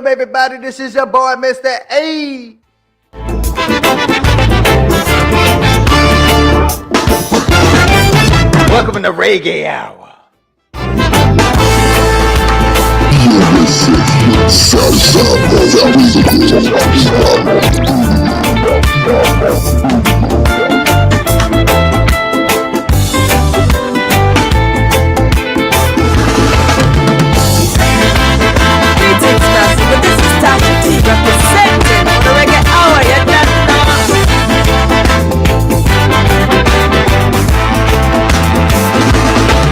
everybody? This is your boy, Mr. A. Welcome to Reggae Hour. But this is Tasha T representing for the Reggae Hour. You don't know.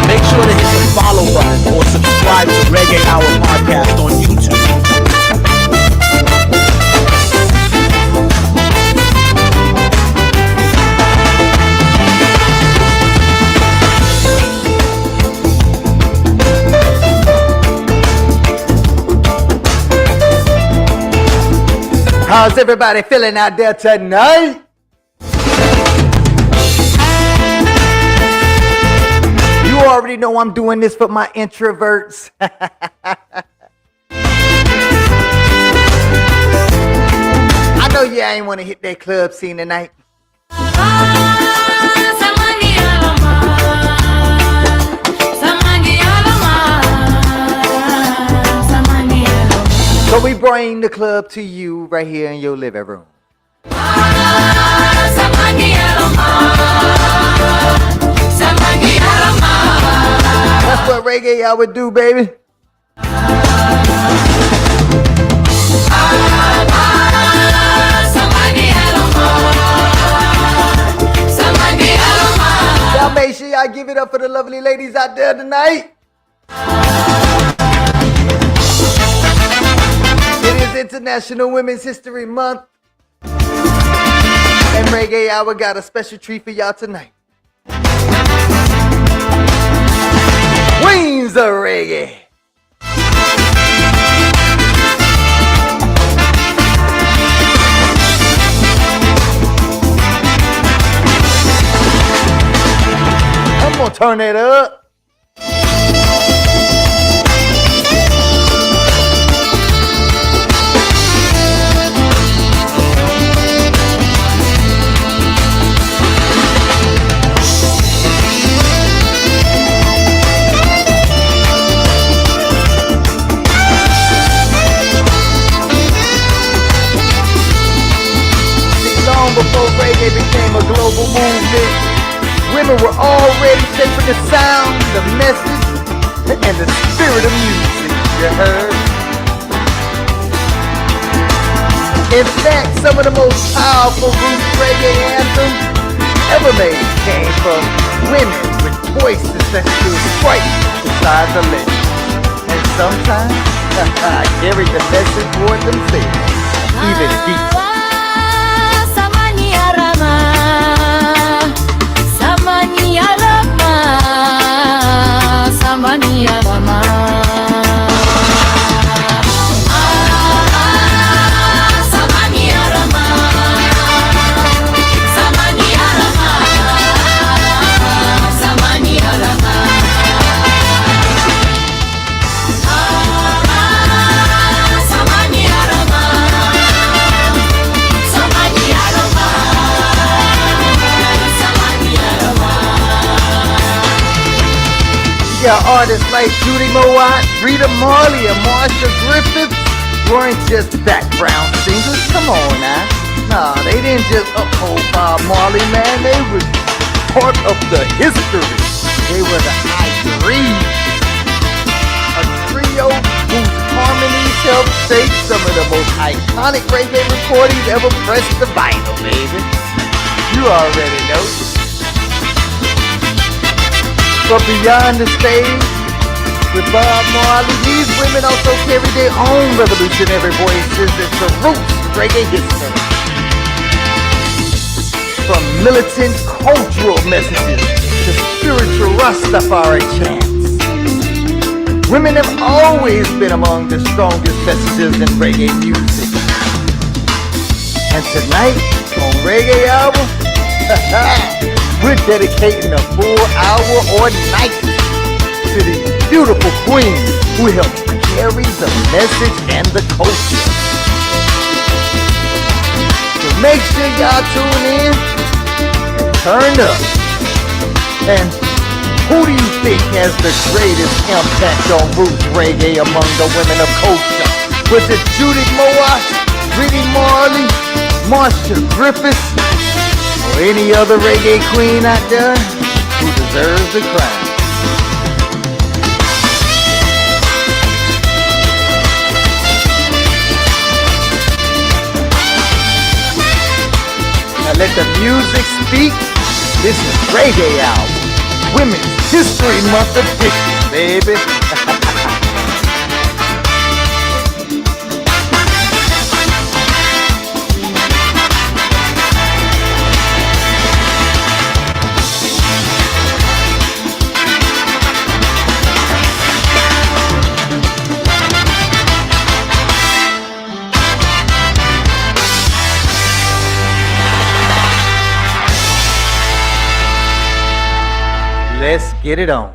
Make sure to hit the follow button or subscribe to Reggae Hour Podcast on YouTube. How's everybody feeling out there tonight? You already know I'm doing this for my introverts. I know you ain't want to hit that club scene tonight. So we bring the club to you right here in your living room. That's what Reggae Hour do, baby. Y'all make sure y'all give it up for the lovely ladies out there tonight. It is International Women's History Month. And Reggae Hour got a special treat for y'all tonight. Queens of Reggae. I'm gonna turn it up. Before reggae became a global movement, women were already shaping the sound, the message, and the spirit of music, you heard? In fact, some of the most powerful roots reggae anthems ever made came from women with voices that stood straight beside the legend. And sometimes, carried the message toward themselves, even deeper. Yeah, artists like Judy Mowatt, Rita Marley, and Marcia Griffiths weren't just background singers. Come on now. Nah, they didn't just uphold Bob Marley, man. They were part of the history. They were the I-3, a trio whose harmonies helped shape some of the most iconic reggae recordings ever pressed the vinyl, baby. You already know. But beyond the stage, with Bob Marley, these women also carry their own revolutionary voices that salute reggae history. From militant cultural messages to spiritual Rastafari chants, women have always been among the strongest messages in reggae music. And tonight, on Reggae Hour, we're dedicating a full hour or night to these beautiful queens who helped carries the message and the culture. So make sure y'all tune in and turn up. And who do you think has the greatest impact on roots reggae among the women of culture? Was it Judy Mowatt, Rita Marley, Marcia Griffiths, or any other reggae queen out there who deserves the crown? Now let the music speak. This is Reggae Hour, Women's History Month edition, baby. Let's get it on.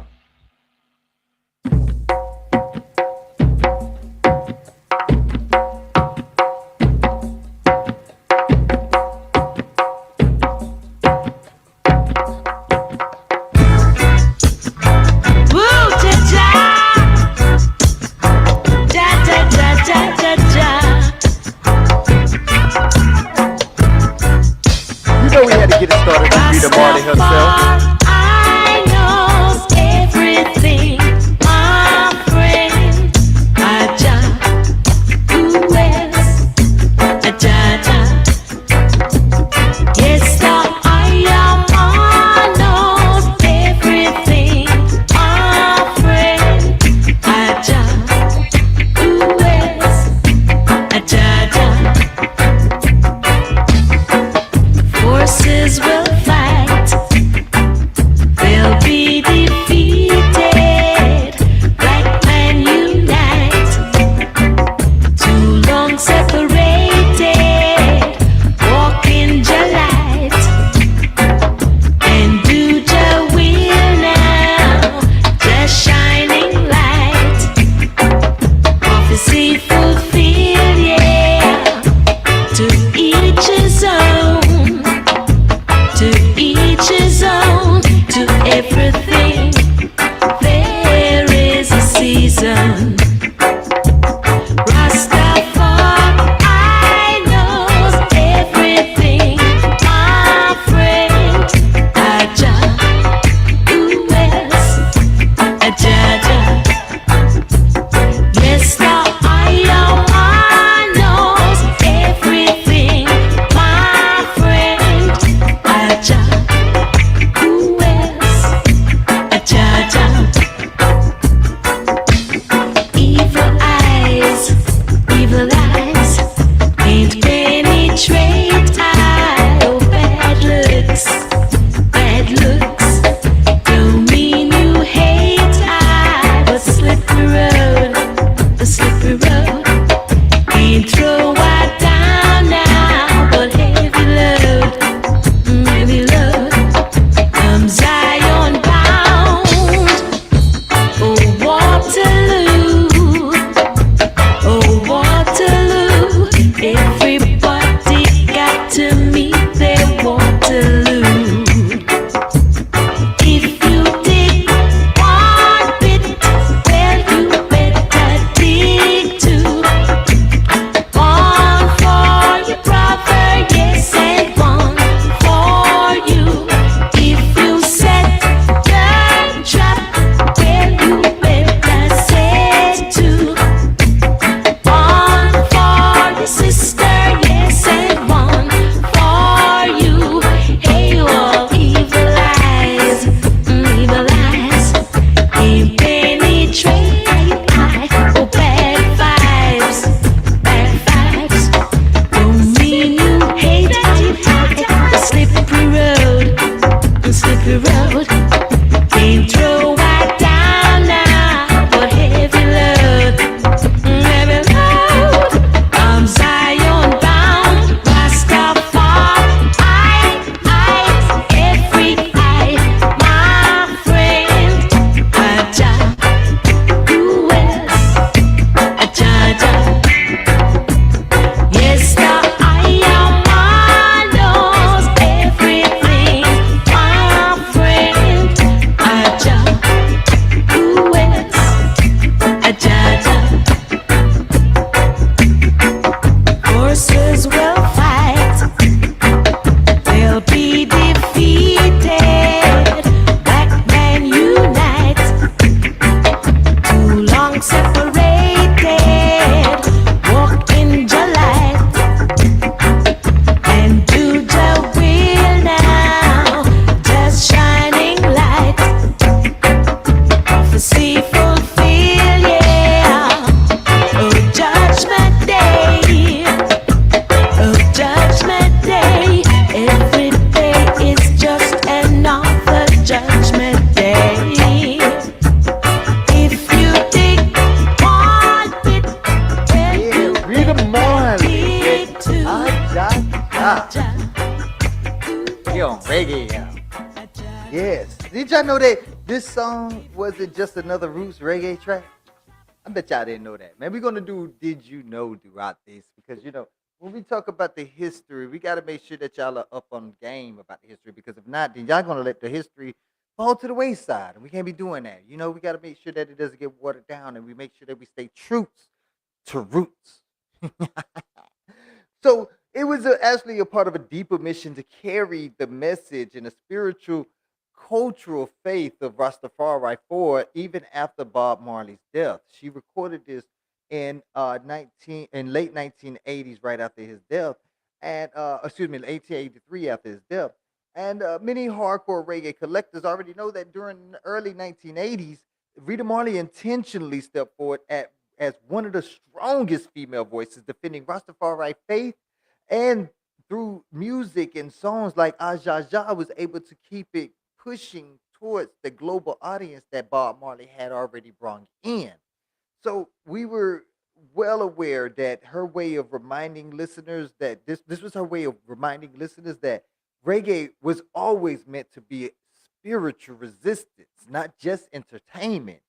You know we had to get it started with Rita Marley herself. Forces will fight You're on Reggae Hour. Yes. Did y'all know that this song wasn't just another Roots reggae track? I bet y'all didn't know that. Man, we're going to do Did You Know throughout this because, when we talk about the history, we got to make sure that y'all are up on game about the history because if not, then y'all going to let the history fall to the wayside. And we can't be doing that. We got to make sure that it doesn't get watered down and we make sure that we stay true to roots. So it was actually a part of a deeper mission to carry the message and the spiritual, cultural faith of Rastafari forward even after Bob Marley's death. She recorded this in late 1980s, right after his death, and 1883 after his death. And many hardcore reggae collectors already know that during the early 1980s, Rita Marley intentionally stepped forward as one of the strongest female voices defending Rastafari faith, and through music and songs like Ajaja was able to keep it pushing towards the global audience that Bob Marley had already brought in. So we were well aware that her way of reminding listeners that this was her way of reminding listeners that reggae was always meant to be spiritual resistance, not just entertainment.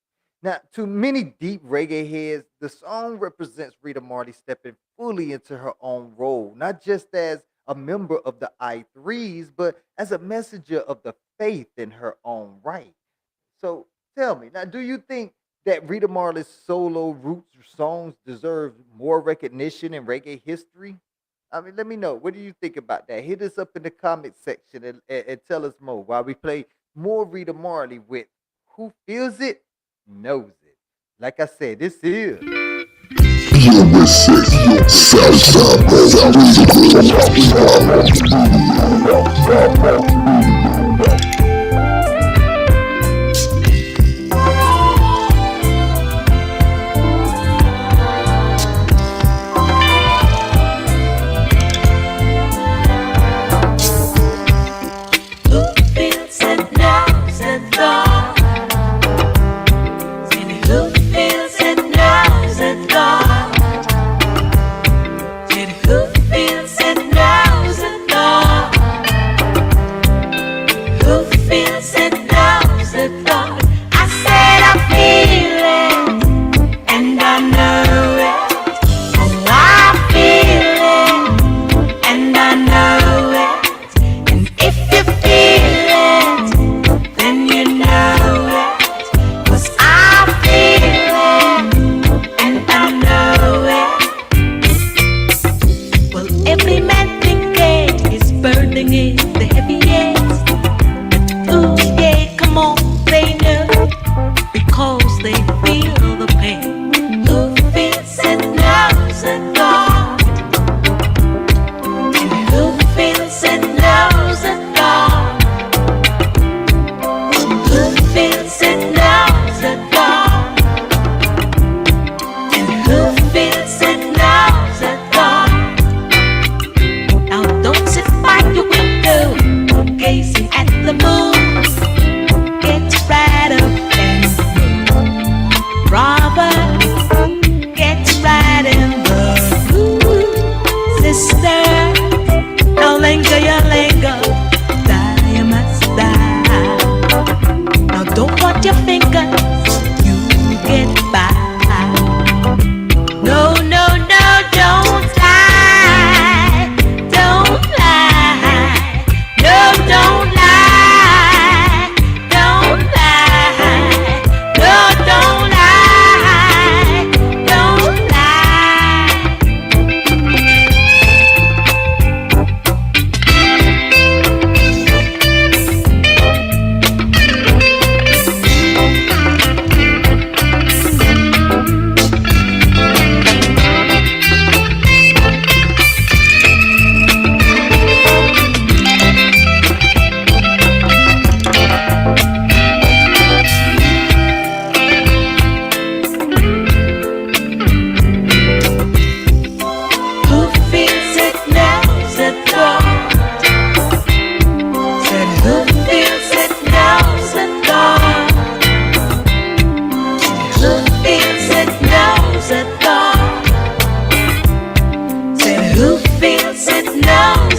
Now, to many deep reggae heads, the song represents Rita Marley stepping fully into her own role, not just as a member of the I3s, but as a messenger of the faith in her own right. So tell me, now, do you think that Rita Marley's solo roots songs deserve more recognition in reggae history? I mean, let me know. What do you think about that? Hit us up in the comment section and tell us more while we play more Rita Marley with Who Feels It, Knows It. Like I said, this is...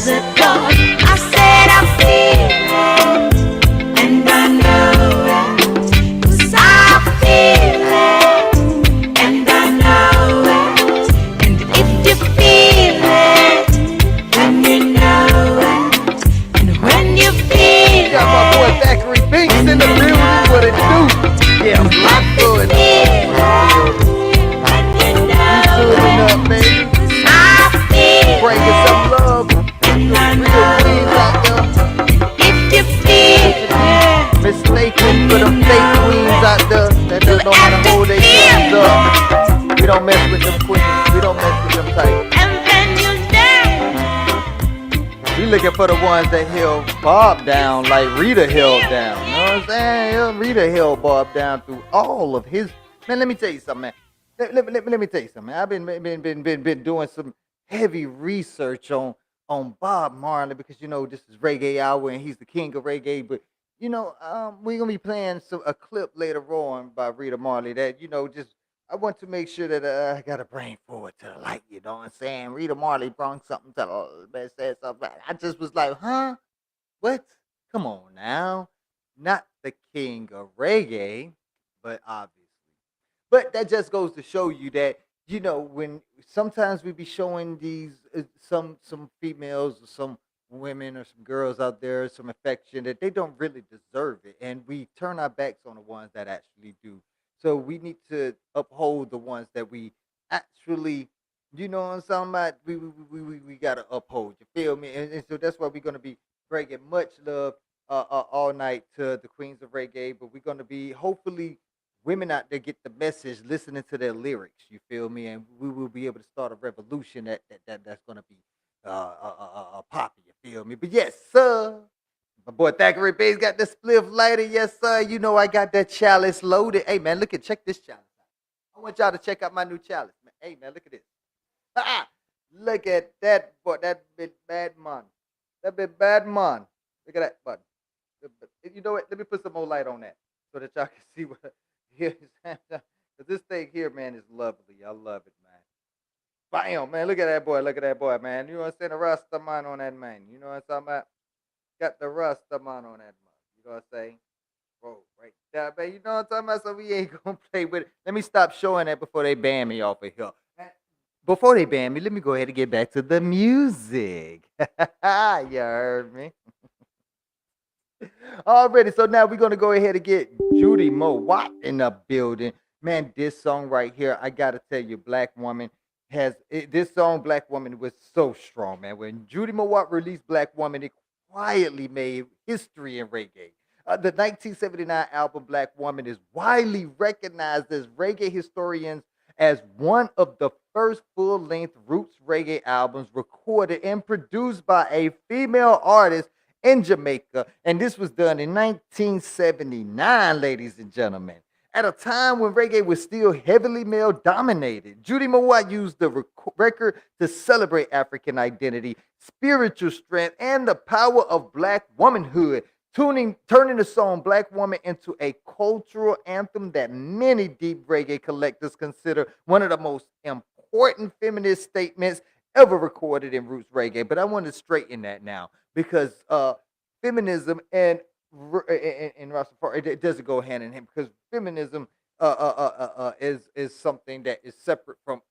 is it gone? I said I feel it, and I know it. 'Cause I feel it, and I know it. And if you feel it, then you know it. And when you feel it, got my boy Thackeray Binks in the building. What it do? Yeah, I'm good. Tuning up, baby. Bringing some love. Real queens out there. If you feel it, Mistaken for them fake queens out there that just know how to hold their queens up. We don't mess with them queens. We don't mess with them type. and then you know. We looking for the ones that held Bob down like Rita held down. You know what I'm saying? Yeah, Rita held Bob down through all of his. Man, let me tell you something, man. Let me tell you something. I've been doing some heavy research on Bob Marley because you know this is Reggae Hour and he's the king of reggae. But you know, we're gonna be playing a clip later on by Rita Marley that you know just I want to make sure that I gotta bring forward to the light. You know what I'm saying? Rita Marley brought something to said something. I just was like, huh? What? Come on now, not the king of reggae, but obviously. But that just goes to show you that you know when sometimes we be showing these some females or some women or some girls out there some affection that they don't really deserve it, and we turn our backs on the ones that actually do. So we need to uphold the ones that we actually, you know what I'm talking about? We gotta uphold. You feel me? And so that's why we're gonna be bringing much love all night to the queens of reggae. But we're gonna be hopefully women out there get the message, listening to their lyrics. You feel me? And we will be able to start a revolution that's gonna be poppy. You feel me? But yes, sir. My boy Thackeray Bass got the spliff lighter. Yes, sir. You know I got that chalice loaded. Hey man, check this chalice out. I want y'all to check out my new chalice, man. Hey man, look at this. Look at that boy, that bit bad man. That bit bad man. Look at that button. You know what? Let me put some more light on that so that y'all can see what here is. But this thing here, man, is lovely. I love it, man. Bam, man. Look at that boy. Look at that boy, man. You know what I'm saying? The Rasta man on that man. You know what I'm talking about? Got the Rasta man on that man. You know what I'm saying? Bro, right there, man. You know what I'm talking about? So we ain't gonna play with it. Let me stop showing that before they ban me off of here. Before they ban me, let me go ahead and get back to the music. You heard me. Already, so now we're gonna go ahead and get Judy Mowatt in the building. Man, this song right here, I gotta tell you, Black Woman this song, Black Woman, was so strong, man. When Judy Mowatt released Black Woman, it quietly made history in reggae. The 1979 album Black Woman is widely recognized as reggae historians as one of the first full-length roots reggae albums recorded and produced by a female artist in Jamaica. And this was done in 1979, ladies and gentlemen. At a time when reggae was still heavily male-dominated, Judy Mowatt used the record to celebrate African identity, spiritual strength, and the power of Black womanhood, turning the song Black Woman into a cultural anthem that many deep reggae collectors consider one of the most important feminist statements ever recorded in roots reggae. But I want to straighten that now because feminism and Rastafari, it doesn't go hand in hand because feminism is something that is separate from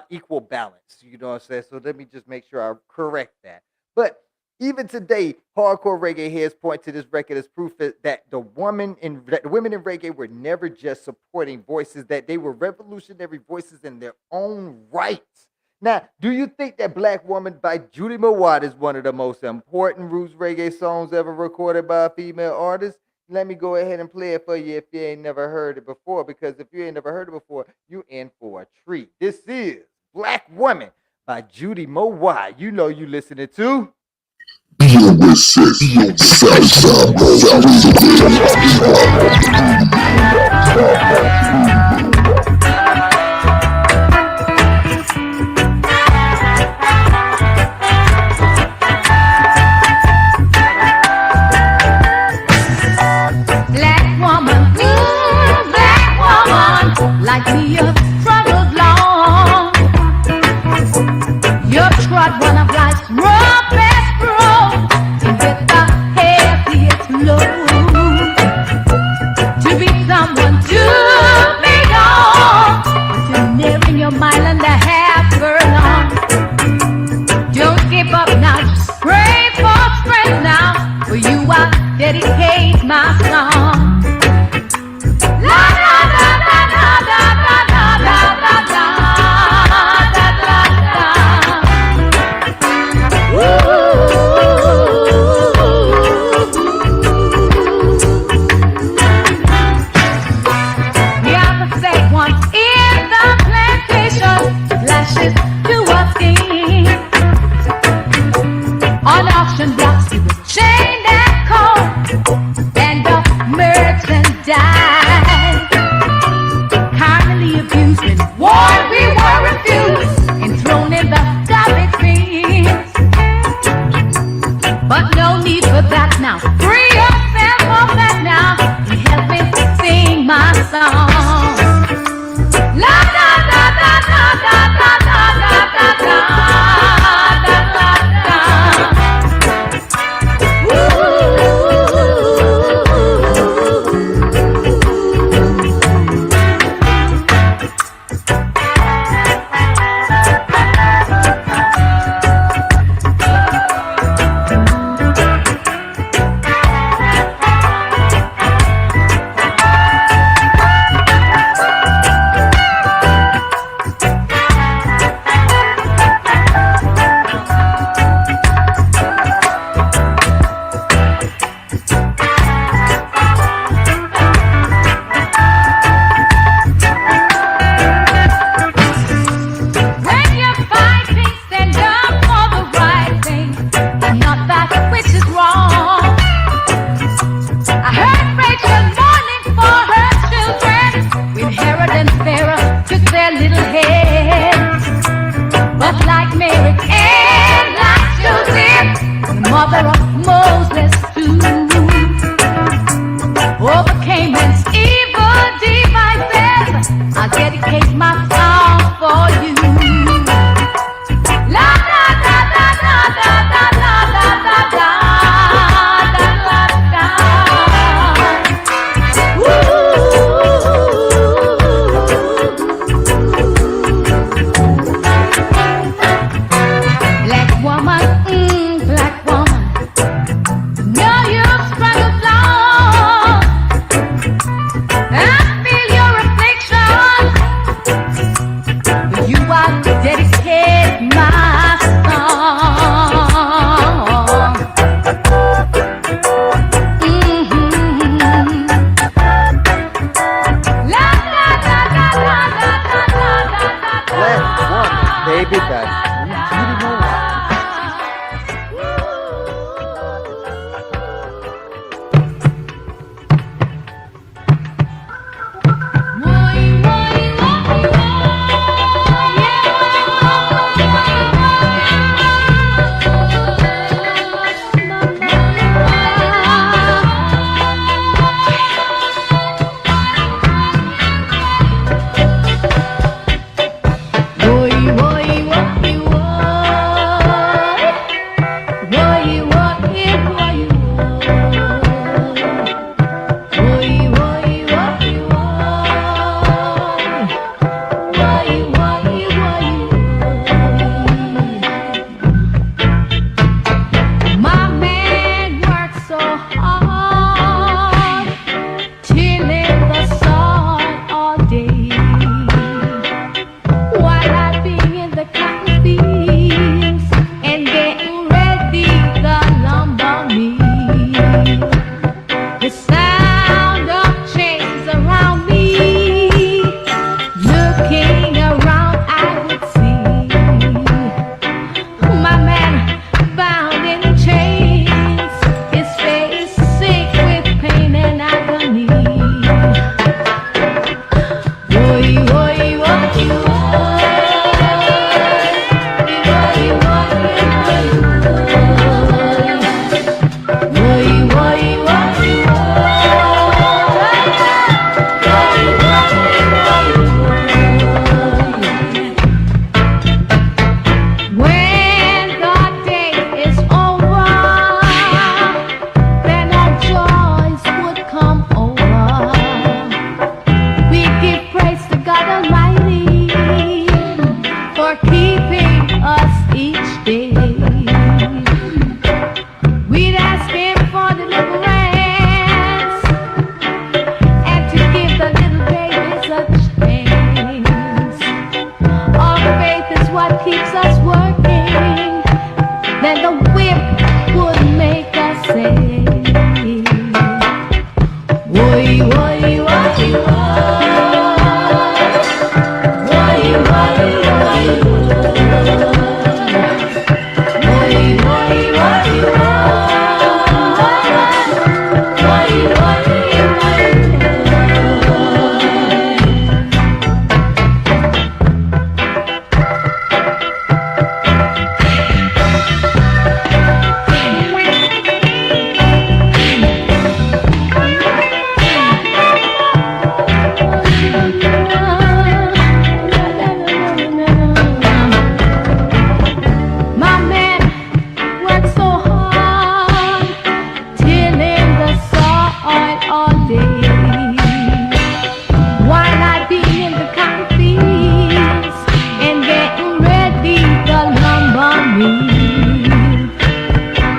equal balance. You know what I'm saying? So let me just make sure I correct that. But even today, hardcore reggae heads point to this record as proof that the women in reggae were never just supporting voices; that they were revolutionary voices in their own rights. Now, do you think that Black Woman by Judy Mowatt is one of the most important roots reggae songs ever recorded by a female artist? Let me go ahead and play it for you if you ain't never heard it before, because if you ain't never heard it before, you in for a treat. This is Black Woman by Judy Mowatt. You know you listening to like the earth struggled long. You trod one of life's roads. auction blocks we were chained and cold, and of merchandise. Carnally abused and war we were refused and thrown in the garbage bins. But no need for that now. Free yourself from that now. And help me sing my song. La da da da da da da da da da da da da.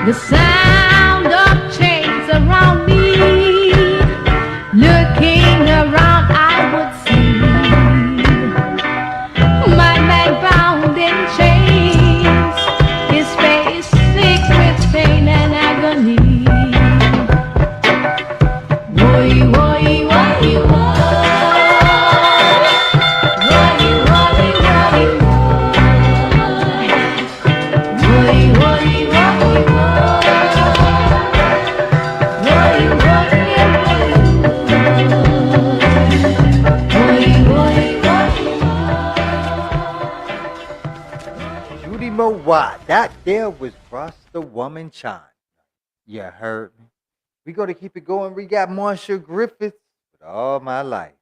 The sound of chains around me. Looking around, I would see my man bound in chains, his face sick with pain and agony. Woy, woy, woy, woy. Woy, woy, woy, woy. Woy, woy, woy, Judy Mowatt, that there was Rasta Woman Chant. You heard me. We got to keep it going. We got Marcia Griffiths with All My Life.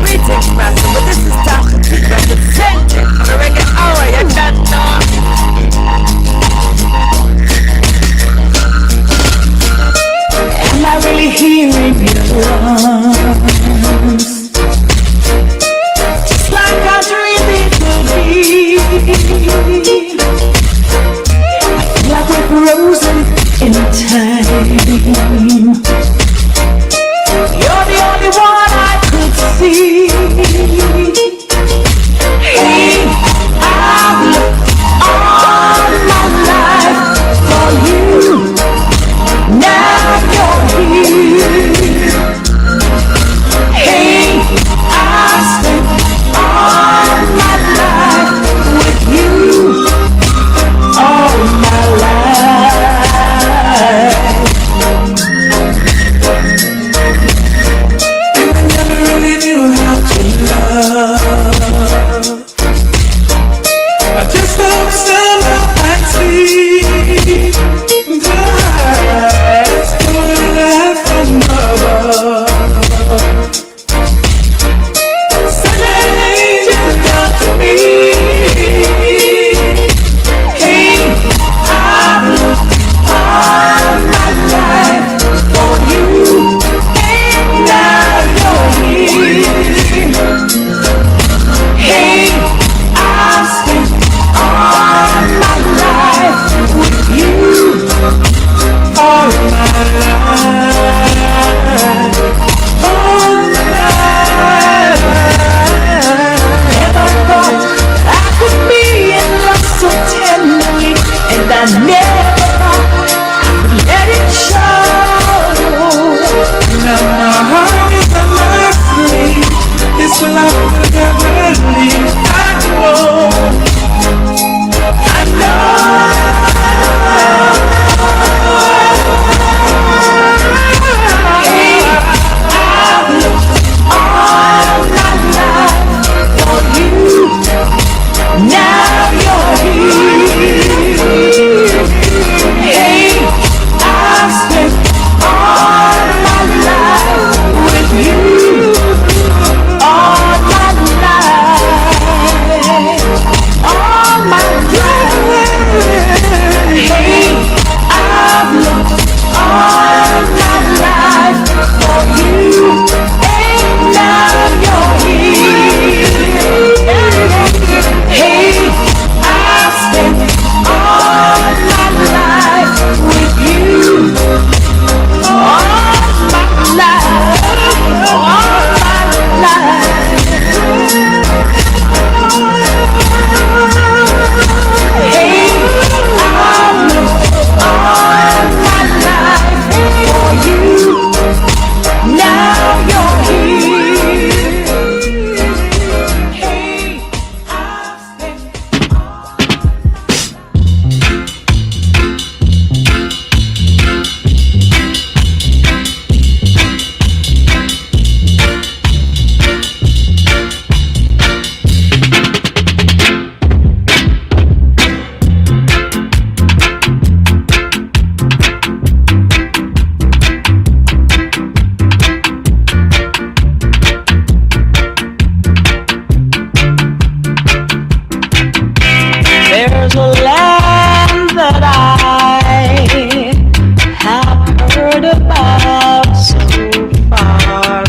Greetings, Master, but this is Dr. T representing for the Reggae Hour, you don't know. Am I really hearing you? Just like I dreamed it would be. I feel like we're frozen in time. You're the only one I could see. Hey, I've looked all my life for you. Now you're here. Hey, I've spent all my life with you. All my life. Never really knew how to love. I just love sympathy. That's what I from above. Such an angel come to me. Hey, I've looked all my life for you. And now you're here. Hey, I've spent all my life with you. All my life. All my life. Never thought I could be in love so tenderly, and I never thought I could let it show. Now my heart is a mercy. This love will never leave. I know. I know. Hey, I've looked all my life for you. Now you're here. Hey, I've spent all my life with you. All my life. All my life. Hey, I've looked all my life for you. And now you're here. Hey, I've spent all my life with you. All my life. All my life. Hey, I've looked all my life for you. Now you're here. Hey, I've spent There's a land that I have heard about so far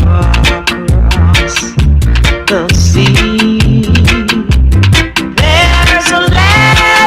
across the sea. There's a land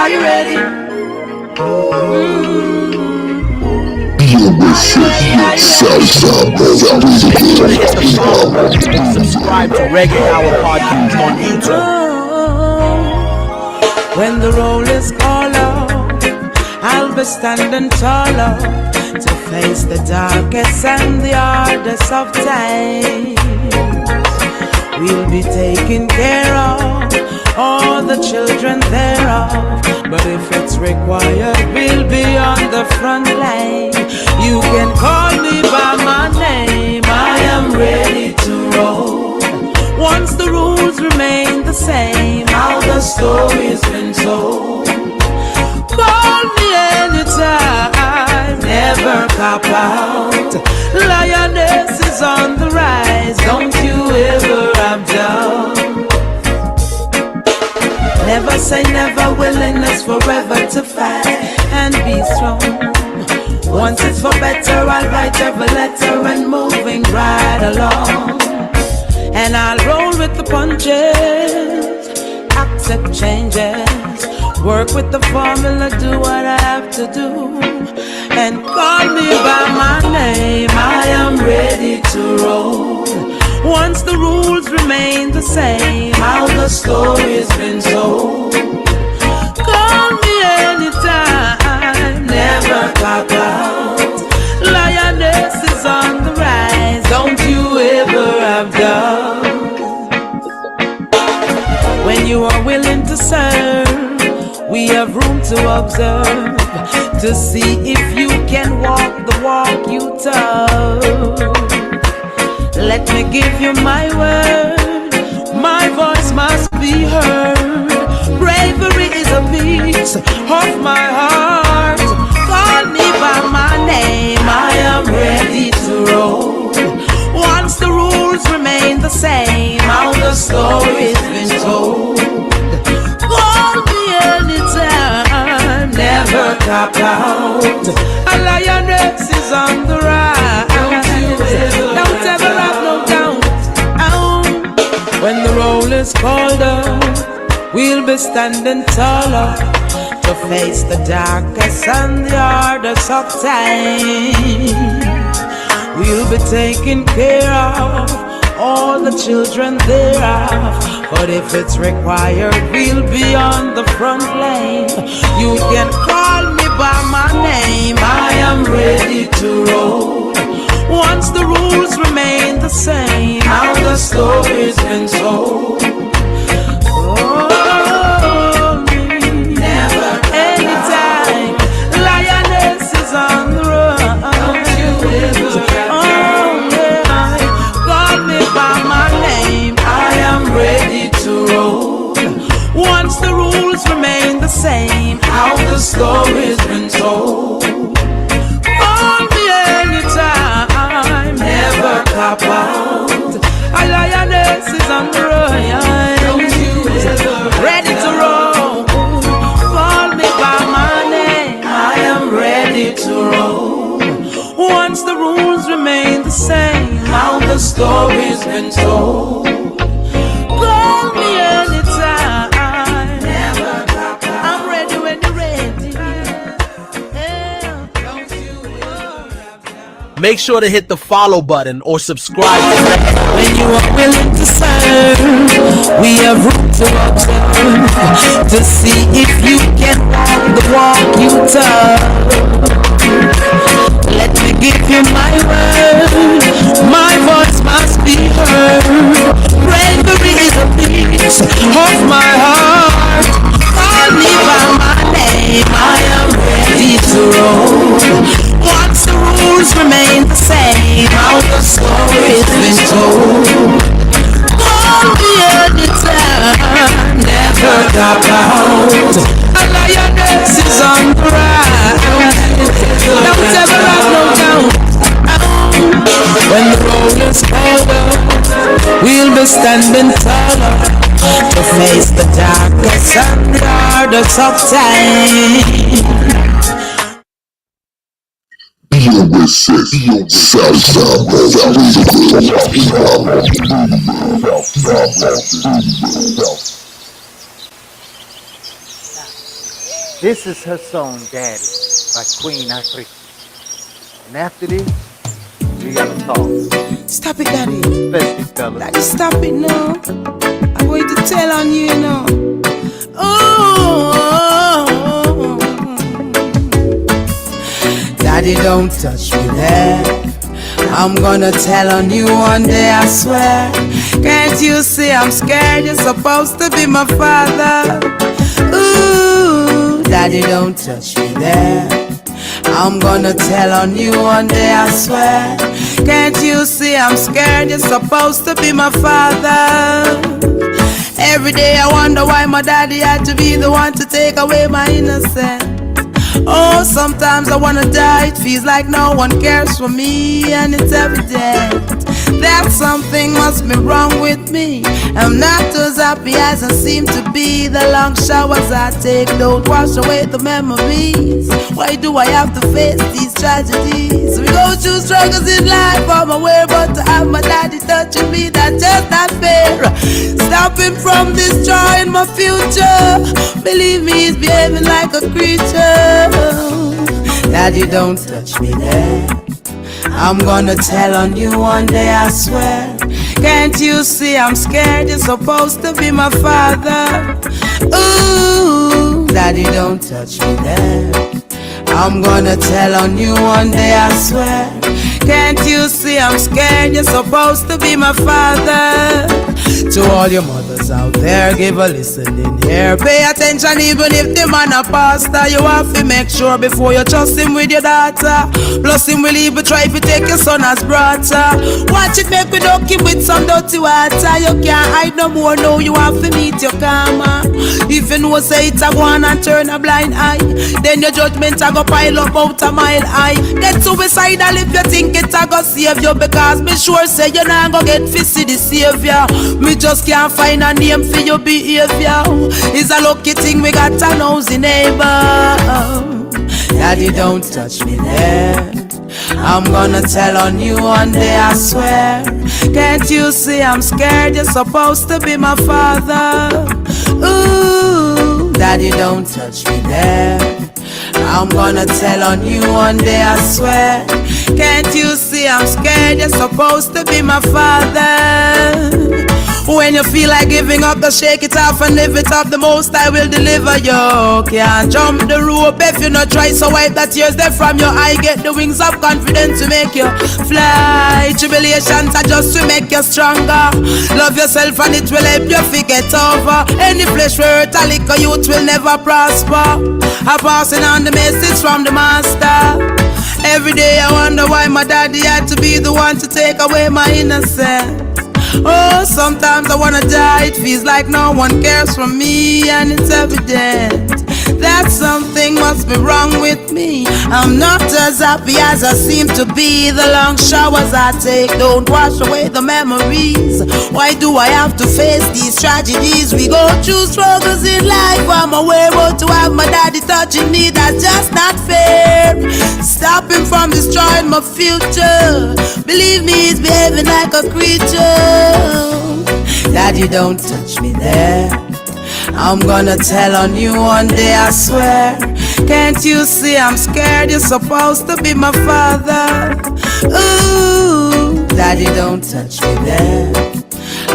Are you ready? Subscribe to Reggae Hour podcast on YouTube. When the roll is called out, I'll be standing taller to face the darkest and the hardest of times. We'll be taking care of all the children thereof, but if it's required, we'll be on the front line. You can call me by my name, I am ready to roll. Once the rules remain the same, how the story's been told. Call me anytime, never cop out. Lioness is on the rise, don't you ever have doubt. Never say never, willingness forever to fight and be strong. Once it's for better, I'll write every letter and moving right along. And I'll roll with the punches, accept changes, work with the formula, do what I have to do. And call me by my name, I am ready to roll. Once the rules remain the same, how the story's been told. Call me anytime, never clock out. Lioness is on the rise, don't you ever have doubt. When you are willing to serve, we have room to observe, to see if you can walk the walk you told. Let me give you my word, my voice must be heard. Bravery is a piece of my heart. Call me by my name, I am ready to roll. Once the rules remain the same, how the story's been told. Call me anytime, never cop out. A lioness is on the rise, don't ever have no doubt. When the roll is called up, we'll be standing taller to face the darkest and the hardest of times. We'll be taking care of all the children thereof, but if it's required, we'll be on the front line. You can call me by my name, I am ready to roll. Once the rules remain the same, how the story's been told. Oh, never, anytime, lioness is on the run. Don't you ever call me by my name, I am ready to roll. Once the rules remain the same, how the story's been told. Call me anytime, never cop out. A lioness is on the run, don't you ever ready to roll. Call me by my name, I am ready to roll. Once the rules remain the same, how the story's been told. Call me anytime, never cop out. I'm ready when you're ready. Yeah, don't you ever have doubt. Make sure to hit the follow button or subscribe to When you are willing to serve, we have room to observe, to see if you can walk the walk you told. Let me give you my word, my voice must be heard. Bravery is a piece of my heart. Call me by my name, I am ready to roll. Once the rules remain the same, how the story's been told. Call me anytime, never cop out. A lioness is on the rise, don't ever have no doubt. When the roll is called up, we'll be standing taller to face the darkest and the hardest of time. This is her song, Daddy, by Queen Ifrica. And after this, we gotta talk, Stop it, daddy. especially fellas. Daddy, stop it now. I'm going to tell on you, you know. Oh, daddy, don't touch me there. I'm gonna tell on you one day, I swear. Can't you see I'm scared? You're supposed to be my father. Ooh, daddy, don't touch me there. I'm gonna tell on you one day, I swear. Can't you see I'm scared? You're supposed to be my father. Every day I wonder why my daddy had to be the one to take away my innocence. Oh, sometimes I wanna die. It feels like no one cares for me, and it's evident that something must be wrong with me. I'm not as happy as I seem to be. The long showers I take don't wash away the memories. Why do I have to face these tragedies? We go through struggles in life, I'm aware, but to have my daddy touching me, that's just not fair. Stop him from destroying my future. Believe me, he's behaving like a creature. Daddy, don't touch me there. I'm gonna tell on you one day, I swear. Can't you see I'm scared? You're supposed to be my father. Ooh, daddy, don't touch me there. I'm gonna tell on you one day, I swear. Can't you see I'm scared? You're supposed to be my father. To all your mothers out there, give a listening ear. Pay attention even if the man a pastor. You have to make sure before you trust him with your daughter. Plus him will even try to take your son as brother. Watch it, make we duck him with some dirty water. You can't hide no more, no, you have to meet your karma. If you know say it's a go on and turn a blind eye, then your judgment a go pile up out a mile high. Get suicidal if you think it's a go save you, because me sure say you not go get to see the savior. Me just can't find a name for your behavior. It's a lucky thing we got a nosy neighbor. Daddy, don't touch me there. I'm gonna tell on you one day, I swear. Can't you see I'm scared? You're supposed to be my father. Ooh, daddy, don't touch me there. I'm gonna tell on you one day, I swear. Can't you see I'm scared? You're supposed to be my father. When you feel like giving up, just shake it off and live it up. The most I will deliver you. Can't jump the rope if you not try. So wipe that tears there from your eye. Get the wings of confidence to make you fly. Tribulations are just to make you stronger. Love yourself and it will help you forget over. Any flesh where a liquor youth will never prosper. I'm passing on the message from the master. Every day I wonder why my daddy had to be the one to take away my innocence. Oh, sometimes I wanna die. It feels like no one cares for me, and it's evident that something must be wrong with me. I'm not as happy as I seem to be. The long showers I take don't wash away the memories. Why do I have to face these tragedies? We go through struggles in life, I'm aware, but to have my daddy touching me, that's just not fair. Stop him from destroying my future. Believe me, he's behaving like a creature. Daddy, don't touch me there. I'm gonna tell on you one day, I swear. Can't you see I'm scared? You're supposed to be my father. Ooh, daddy, don't touch me there.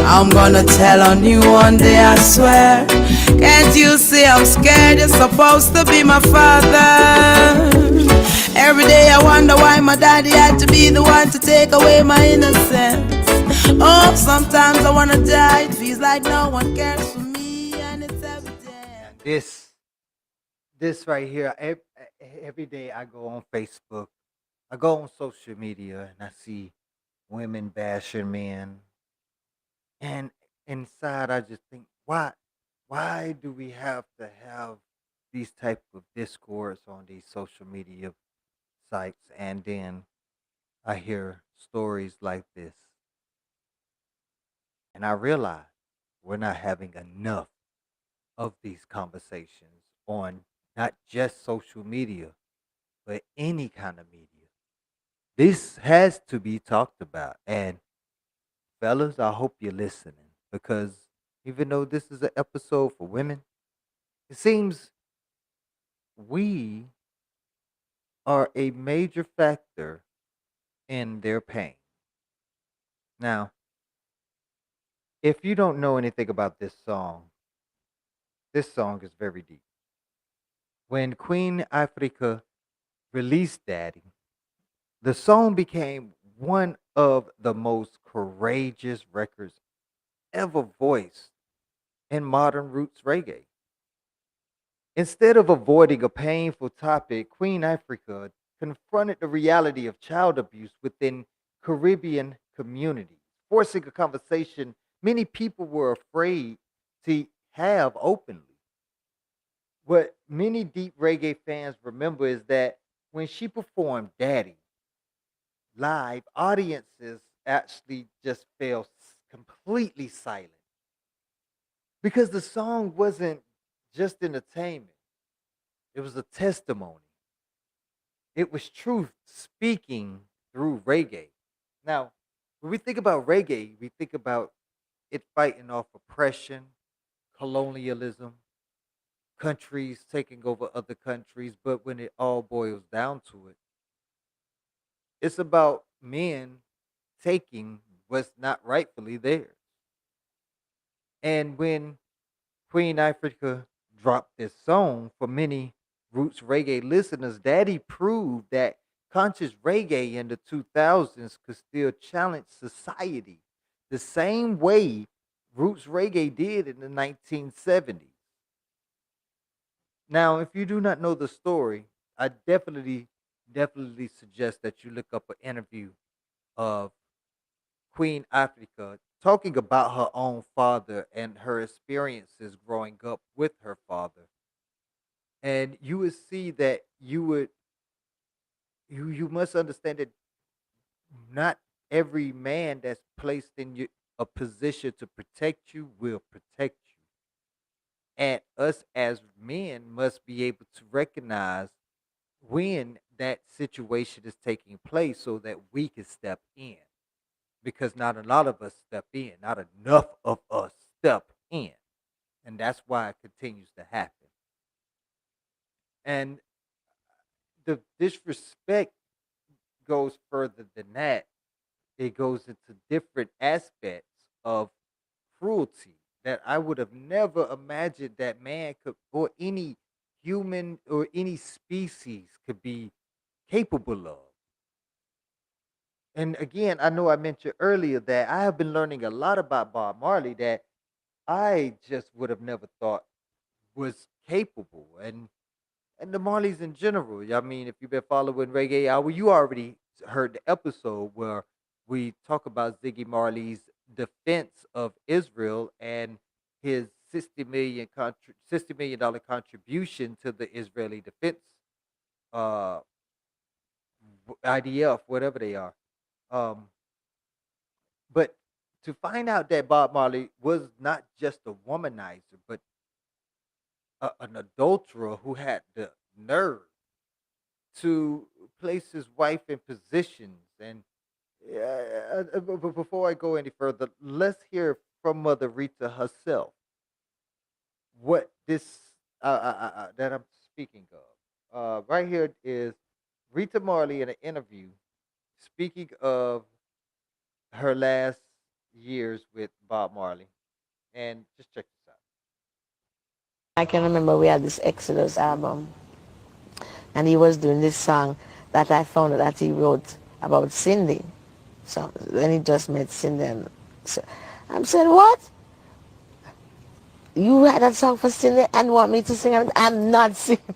I'm gonna tell on you one day, I swear. Can't you see I'm scared? You're supposed to be my father. Every day I wonder why my daddy had to be the one to take away my innocence. Oh, sometimes I wanna die. It feels like no one cares for me, and it's evident. This right here, every day I go on Facebook, I go on social media, and I see women bashing men, and inside I just think, why do we have to have these type of discourse on these social media sites? And then I hear stories like this, and I realize we're not having enough of these conversations on not just social media, but any kind of media. This has to be talked about. And fellas, I hope you're listening, because even though this is an episode for women, it seems we are a major factor in their pain. Now, if you don't know anything about this song is very deep. When Queen Ifrica released Daddy, the song became one of the most courageous records ever voiced in modern roots reggae. Instead of avoiding a painful topic, Queen Ifrica confronted the reality of child abuse within Caribbean communities, forcing a conversation many people were afraid to have openly. What many deep reggae fans remember is that when she performed Daddy live, audiences actually just fell completely silent because the song wasn't just entertainment, it was a testimony. It was truth speaking through reggae. Now, when we think about reggae, we think about it fighting off oppression, colonialism, countries taking over other countries, but when it all boils down to it, it's about men taking what's not rightfully theirs. And when Queen Africa dropped this song, for many roots reggae listeners, Daddy proved that conscious reggae in the 2000s could still challenge society the same way roots reggae did in the 1970s. Now, if you do not know the story, I definitely suggest that you look up an interview of Queen Africa talking about her own father and her experiences growing up with her father. And you would see that you must understand that not every man that's placed in a position to protect you will protect you. And us as men must be able to recognize when that situation is taking place so that we can step in. Because not a lot of us step in, not enough of us step in. And that's why it continues to happen. And the disrespect goes further than that. It goes into different aspects of cruelty that I would have never imagined that man could, or any human or any species could be capable of. And again, I know I mentioned earlier that I have been learning a lot about Bob Marley that I just would have never thought was capable. And the Marleys in general. I mean, if you've been following Reggae Hour, you already heard the episode where we talk about Ziggy Marley's defense of Israel and his $60 million contribution to the Israeli defense uh, IDF, whatever they are. Um, but to find out that Bob Marley was not just a womanizer, but an adulterer who had the nerve to place his wife in positions. And before I go any further, let's hear from Mother Rita herself what this that I'm speaking of. Right here is Rita Marley in an interview speaking of her last years with Bob Marley. And just check this out. I can remember we had this Exodus album, and he was doing this song that I found that he wrote about Cindy. So when he just met Cindy, and so I'm saying, what? You had that song for Cindy and want me to sing it? I'm not singing.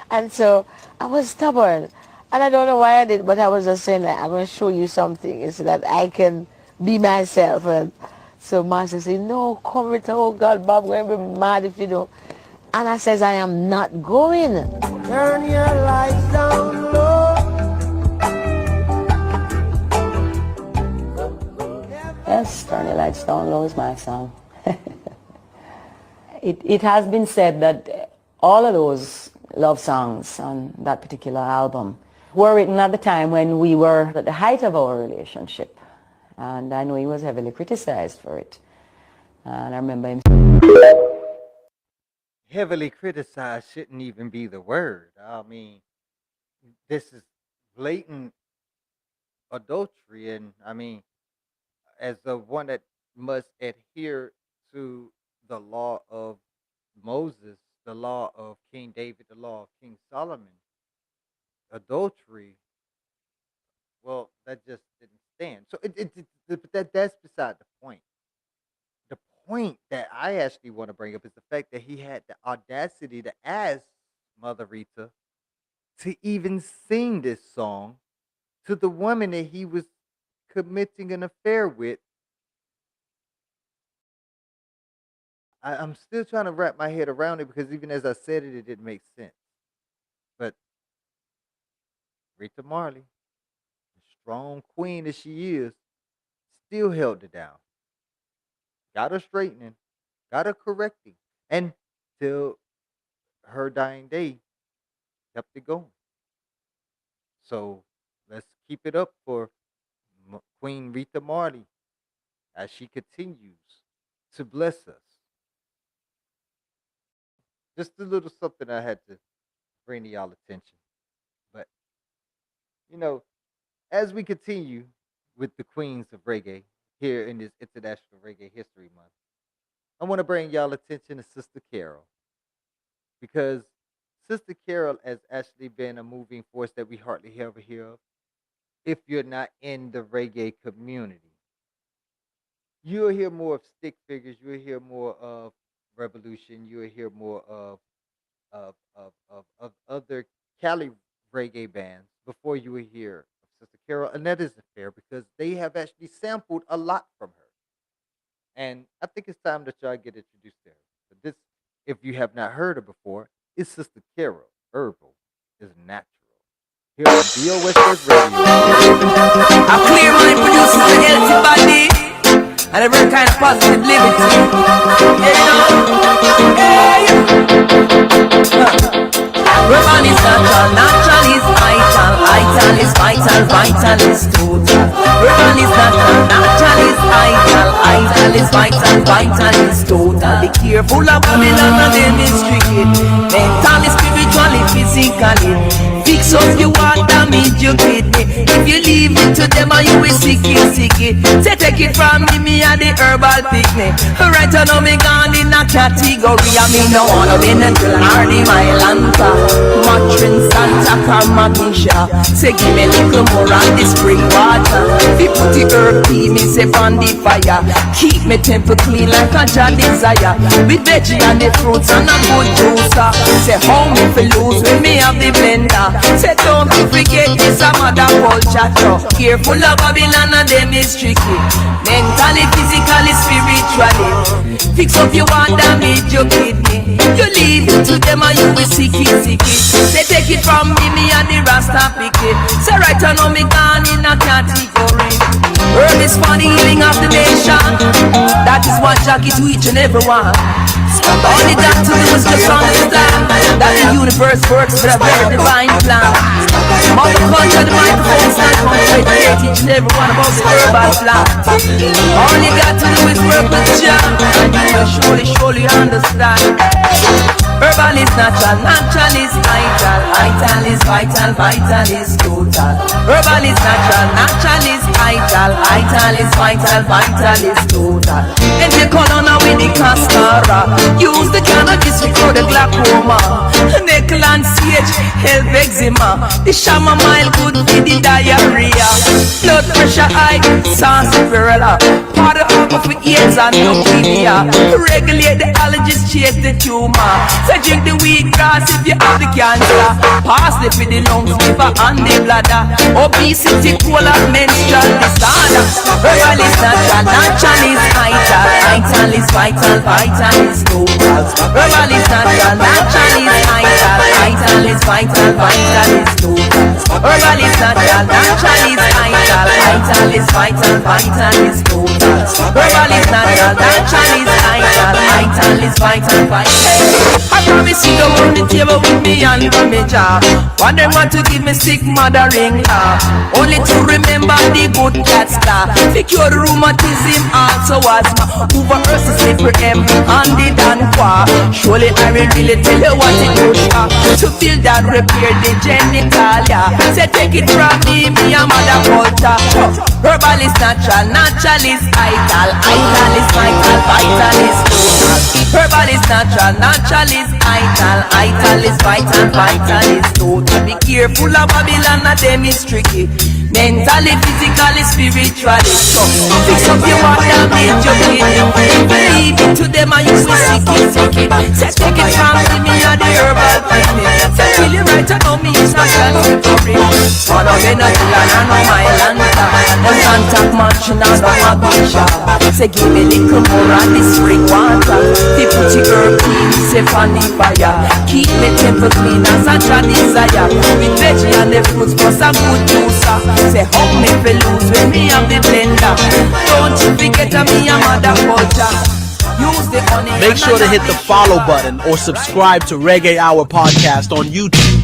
And so I was stubborn. And I don't know why I did, but I was just saying, like, I'm going to show you something so that I can be myself. And so Marcia said, no, come with her. Oh, God, Bob, I'm going to be mad if you don't. And I says, I am not going. Turn your lights down low. Yes, Turn Your Lights Down Low is my song. It has been said that all of those love songs on that particular album were written at the time when we were at the height of our relationship. And I know he was heavily criticized for it. And I remember him. heavily criticized shouldn't even be the word. I mean, this is blatant adultery, and I mean, as the one that must adhere to the law of Moses, the law of King David, the law of King Solomon, adultery, well, that just didn't stand. So that's beside the point. The point that I actually want to bring up is the fact that he had the audacity to ask Mother Rita to even sing this song to the woman that he was committing an affair with. I'm still trying to wrap my head around it because even as I said it, it didn't make sense. But Rita Marley, the strong queen that she is, still held it down. Got her straightening, got her correcting, and till her dying day, kept it going. So let's keep it up for Queen Rita Marley as she continues to bless us. Just a little something I had to bring to y'all attention. But, you know, as we continue with the Queens of Reggae here in this International Reggae History Month, I want to bring y'all attention to Sister Carol. Because Sister Carol has actually been a moving force that we hardly ever hear of if you're not in the reggae community. You'll hear more of stick figures, you'll hear more of Revolution, you'll hear more of other Cali reggae bands before you will hear of Sister Carol, and that isn't fair because they have actually sampled a lot from her. And I think it's time that y'all get introduced to her. But this, if you have not heard her before, is Sister Carol. Herbal is natural. Here on BOS Radio. A clear mind produces a healthy body and a very kind of positive living. Urban is natural, natural is vital, vital is vital, vital is total. Urban is natural, natural is vital, vital is vital, vital is total. Be careful of Babylon and them is tricky. Mentally, spiritually, physically. Fix up your water, damage your kidney. If you leave it to them, you will sick it. Say take it from me and the herbal picnic. Right now me gone in a category. I mean no one of in the Hardy Mylanta, Matrin Santa Carmagisha. Say give me a little more on the spring water. If put the herb tea, me say on the fire. Keep me temple clean like a Jah desire. With veggie and the fruits and a good juicer. Say how me fi lose when me have the blender. Say don't forget this a mother culture. Careful of Babylon and them is tricky. Mentally, physically, spiritually. Fix up your water, damage your kidney. You leave it to them and you will sick it. Say take it from me and the Rasta pick it. Say right now me gone in a category. Herb is for the healing of the nation. That is what Jackie to each and every one. All you got to do is just understand that the universe works for a very divine plan. Mother culture, the microphone stand on straight, each and every one about the herbal plant. All you got to do is work with Jah, and you will surely understand. Herbal is natural, natural is vital, vital is vital, vital is total. Herbal is natural, natural is vital, vital is vital, vital is total. And the colonna with the cascara, use the cannabis for the glaucoma, neckland sage, help eczema, the chamomile good for the diarrhea, blood pressure high, sarsaparilla, powder alcohol for AIDS and leukemia, regulate the allergies, chase the tumor. So drink the wheat grass if you have the cancer. Parsley for the lungs, liver and the bladder. Obesity, colon, menstrual disorder. Herbal is natural, natural is vital, vital is vital, vital is total. Herbal is natural, natural is vital, vital is vital, vital is total. Herbal is natural, natural is vital, vital is vital, vital is total. Herbal is natural, natural is vital, vital is vital, vital. I promise you don't want to table with me and me jaw. One them want to give me sick mother-in-law. Only to remember the good cat's law. Secure rheumatism, also asthma. Over earth is slippery M and the Danqua. Surely I will really tell you what it would to build and repair the genitalia. Say take it from me a mother culture. Herbal is natural, natural is vital. Vital is vital, vital is total. Herbal is natural, natural is vital. Vital is vital, vital is total. Be careful of Babylon, and them is tricky. Mentally, physically, spiritually. So fix up your water, make your kid. Believe it to them and you will seek it, seek it. Say take it from me and the herbal clinic. Say feel you right, I know me is not that recovery. One of them not land and no island. No contact much and no habit shop. Say give me little more of this spring water. They put your herb clean, safe on the fire. Keep me temple clean as I try desire. With veggie and the fruits plus a good juicer. Say help me fi lose when me have the blender. Don't you forget me a mother culture. Use the honey. Make sure to hit the follow button or subscribe to Reggae Hour Podcast on YouTube.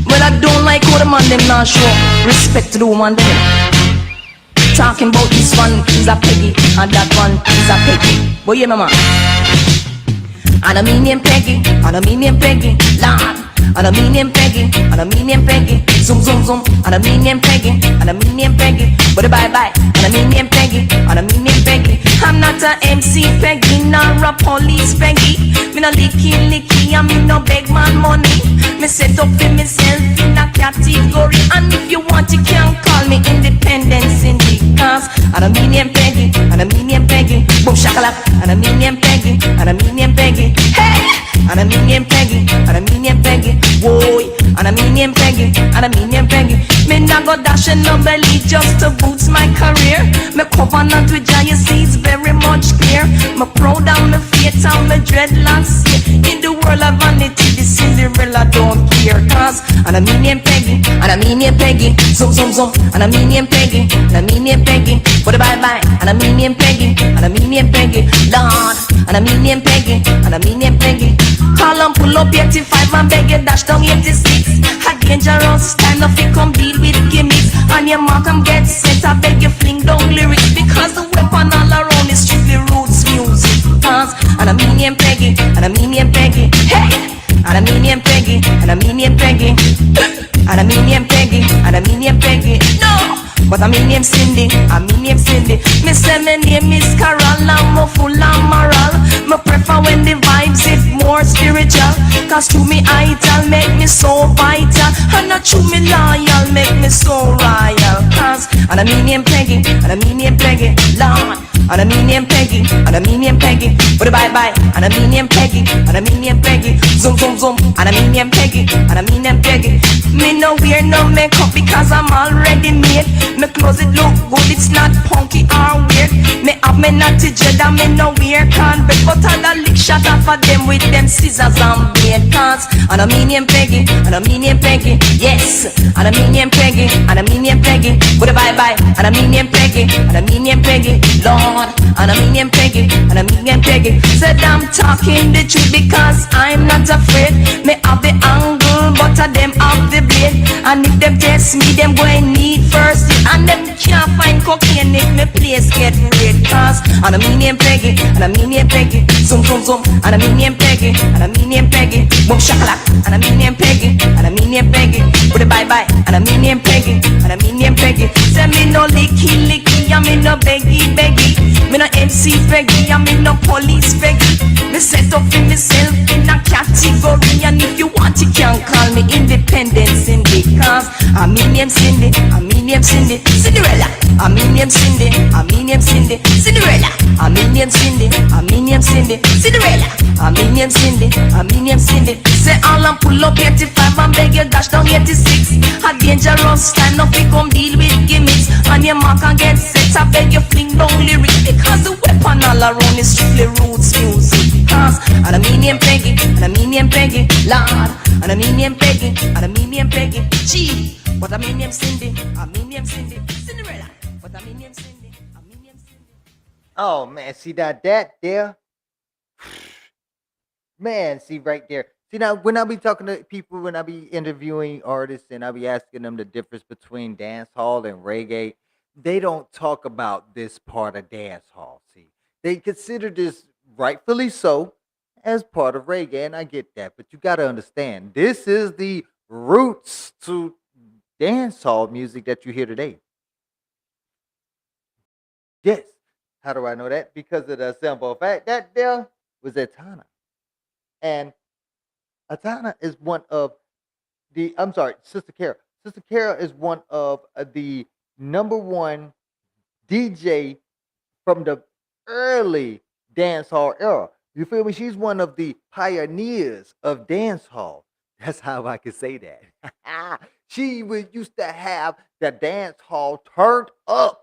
Well, I don't like how the man them not show respect to the woman them. Talking about this one is a Peggy and that one is a Peggy. But yeah, mama. And I mean him Peggy, and I mean him Peggy, Lord. And I mean him Peggy, and I mean him Peggy, zoom zoom zoom. And I mean him Peggy, and I mean him Peggy, but bye bye. And I mean him Peggy, and I mean him Peggy. I'm not a MC Peggy, nor a police Peggy. Me no licky, and me no beg man money. Me set up for myself in a category, and if you want, you can call me independence in the cause. And I mean him Peggy, and I mean him Peggy, boom shakalak. And I mean him Peggy, and I mean him Peggy, hey. And I mean him Peggy, and I mean him Peggy, whoa. And I mean him Peggy, and I mean him Peggy. Me not go dash in no belly just to boost my career. Me covenant with Jah, you see it's very much clear. Me proud of me faith and me dreadlocks. In the world of vanity, the Cinderella don't care. Cause and I mean him Peggy, and I mean him Peggy, zoom zoom zoom. And I mean him Peggy, and I mean him Peggy, but bye bye. And I mean him Peggy, and I mean him Peggy, Lord. And I mean him Peggy, and I mean him Peggy. Call and pull up 85 and beg you dash down 86. A dangerous time of it come deal with gimmicks. On your mark and get set, I beg you fling down lyrics. Because the weapon all around is strictly roots music. And I mean him Peggy, and I mean him Peggy, hey. And I mean him Peggy, and I mean him Peggy. And I mean him Peggy, and I mean him Peggy. No! But I mean him Cindy, I mean him Cindy. Me say my name is Carol, I'm a full of moral. Me prefer when the vibes is more spiritual. Cause to me idol make me so vital. And not to me loyal make me so royal. Cause and I mean him Peggy, and I mean him Peggy, Lord. And I mean him Peggy, and I mean him Peggy, but bye bye. And I mean him Peggy, and I mean him Peggy, zoom zoom zoom. And I mean him Peggy, and I mean him Peggy. Me no wear no makeup because I'm already made. Me clothes it look good, it's not punky or weird. Me have me natty dread and me no wear cornbread. But all the lick shot off of them with them scissors and blade. Cause and I mean him Peggy, and I mean him Peggy, yes. And I mean him Peggy, and I mean him Peggy, but bye bye. And I mean him Peggy, and I mean him Peggy, Lord. And I mean him Peggy, and I mean him Peggy. Said I'm talking the truth because I'm not afraid. Me have the angle, but them have the blade. And if them test me, them going need first. And them can't find cocaine if me place get red. Cause and I mean him Peggy, and I mean him Peggy, zoom zoom zoom. And I mean him Peggy, and I mean him Peggy, boom shakalak. And I mean him Peggy, and I mean him Peggy, put it bye bye. And I mean him Peggy, and I mean him Peggy. Say me no licky, and me no beggy. Me no MC Peggy, and me no police Peggy. Me set up for myself in a category. And if you want, you can call me independence in because I mean him Cindy, I mean him Cindy, Cinderella. I mean him Cindy, I mean him Cindy, Cinderella. I mean him Cindy, I mean him Cindy, Cinderella. I mean him Cindy, I mean him Cindy. Say all and pull up 85 and beg you dash down 86. A dangerous time, no fi come deal with gimmicks. On your mark and get set, I beg you fling down lyrics. Because the weapon all around is strictly roots music. Cause and I mean him Peggy, and I mean him Peggy, Lord. And I mean him Peggy, and I mean him Peggy, G. But I mean him Cindy, I mean him Cindy, Cinderella. But I mean him Cindy, I mean him Cindy. Oh man, see that there? Man, see right there. See now, when I be talking to people, when I be interviewing artists, and I be asking them the difference between dance hall and reggae, they don't talk about this part of dance hall. See, they consider this rightfully so as part of reggae, and I get that. But you got to understand, this is the roots to dance hall music that you hear today. Yes. How do I know that? Because of the simple fact that there was Etana. And Etana is one of I'm sorry, Sister Kara. Sister Kara is one of the number one DJ from the early dance hall era. You feel me? She's one of the pioneers of dance hall. That's how I can say that. She used to have the dance hall turned up.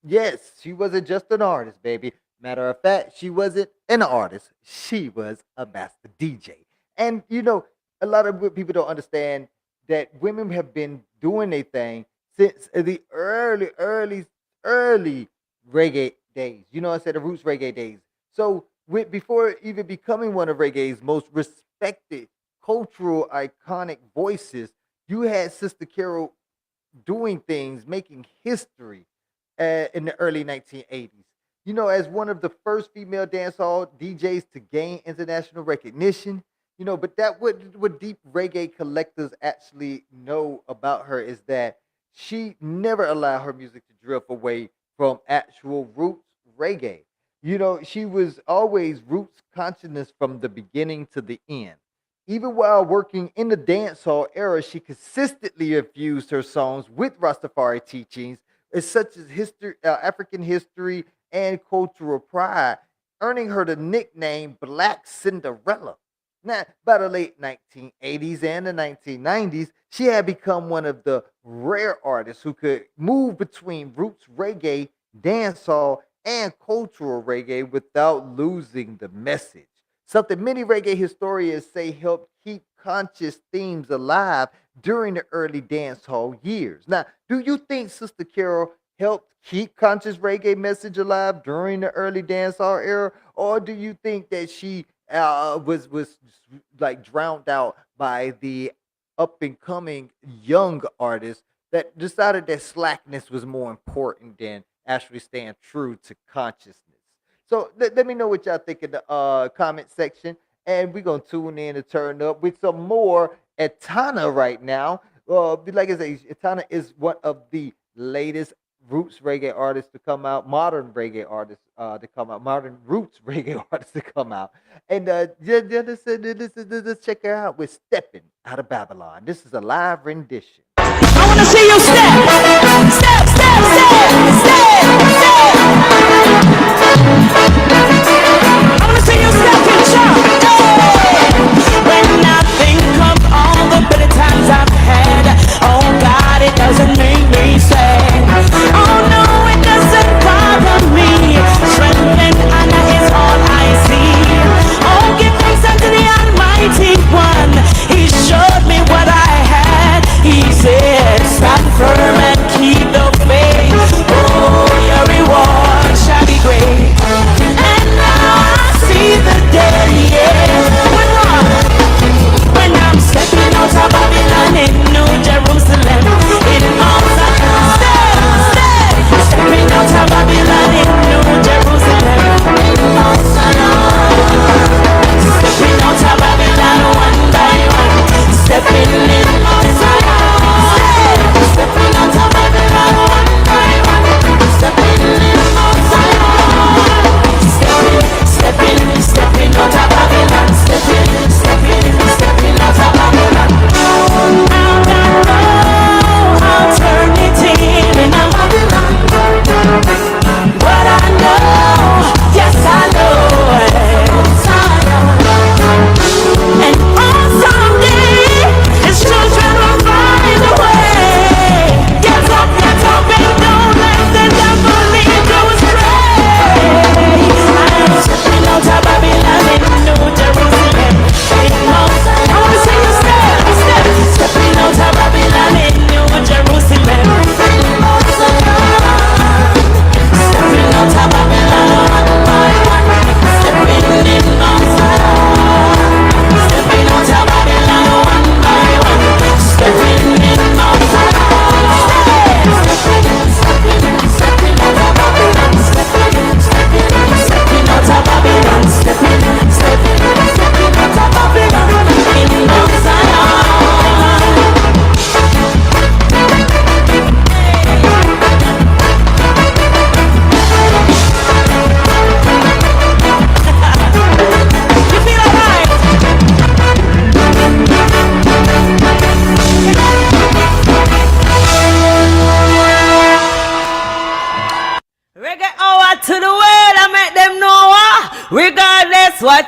Yes, she wasn't just an artist, baby. Matter of fact, she wasn't an artist. She was a master DJ. And a lot of people don't understand that women have been doing their thing since the early reggae days. I said the roots reggae days. So before even becoming one of reggae's most respected cultural iconic voices, you had Sister Carol doing things, making history in the early 1980s. As one of the first female dancehall DJs to gain international recognition. But that what deep reggae collectors actually know about her is that she never allowed her music to drift away from actual roots reggae. She was always roots consciousness from the beginning to the end. Even while working in the dancehall era, she consistently infused her songs with Rastafari teachings, such as history, African history, and cultural pride, earning her the nickname Black Cinderella. Now, by the late 1980s and the 1990s, she had become one of the rare artists who could move between roots reggae, dancehall, and cultural reggae without losing the message. Something many reggae historians say helped keep conscious themes alive during the early dancehall years. Now, do you think Sister Carol helped keep conscious reggae message alive during the early dancehall era, or do you think that she was like drowned out by the up and coming young artists that decided that slackness was more important than actually staying true to consciousness? So let me know what y'all think in the comment section, and we're gonna tune in and turn up with some more Etana right now. Like I say, Etana is one of the latest roots reggae artists to come out, modern reggae artists to come out, modern roots reggae artists to come out. And let's check her out with Steppin' Out of Babylon. This is a live rendition. I wanna see you step, step, step, step, step, step. I wanna see you step and jump. When I think of all the better times I've had, oh God, it doesn't make me sad. Oh no, it doesn't bother me. Strength and honor is all I see. Oh, give thanks unto the Almighty One. He showed me what I had. He said, stand firm and keep the faith. Oh, your reward shall be great. And now I see the day, yeah.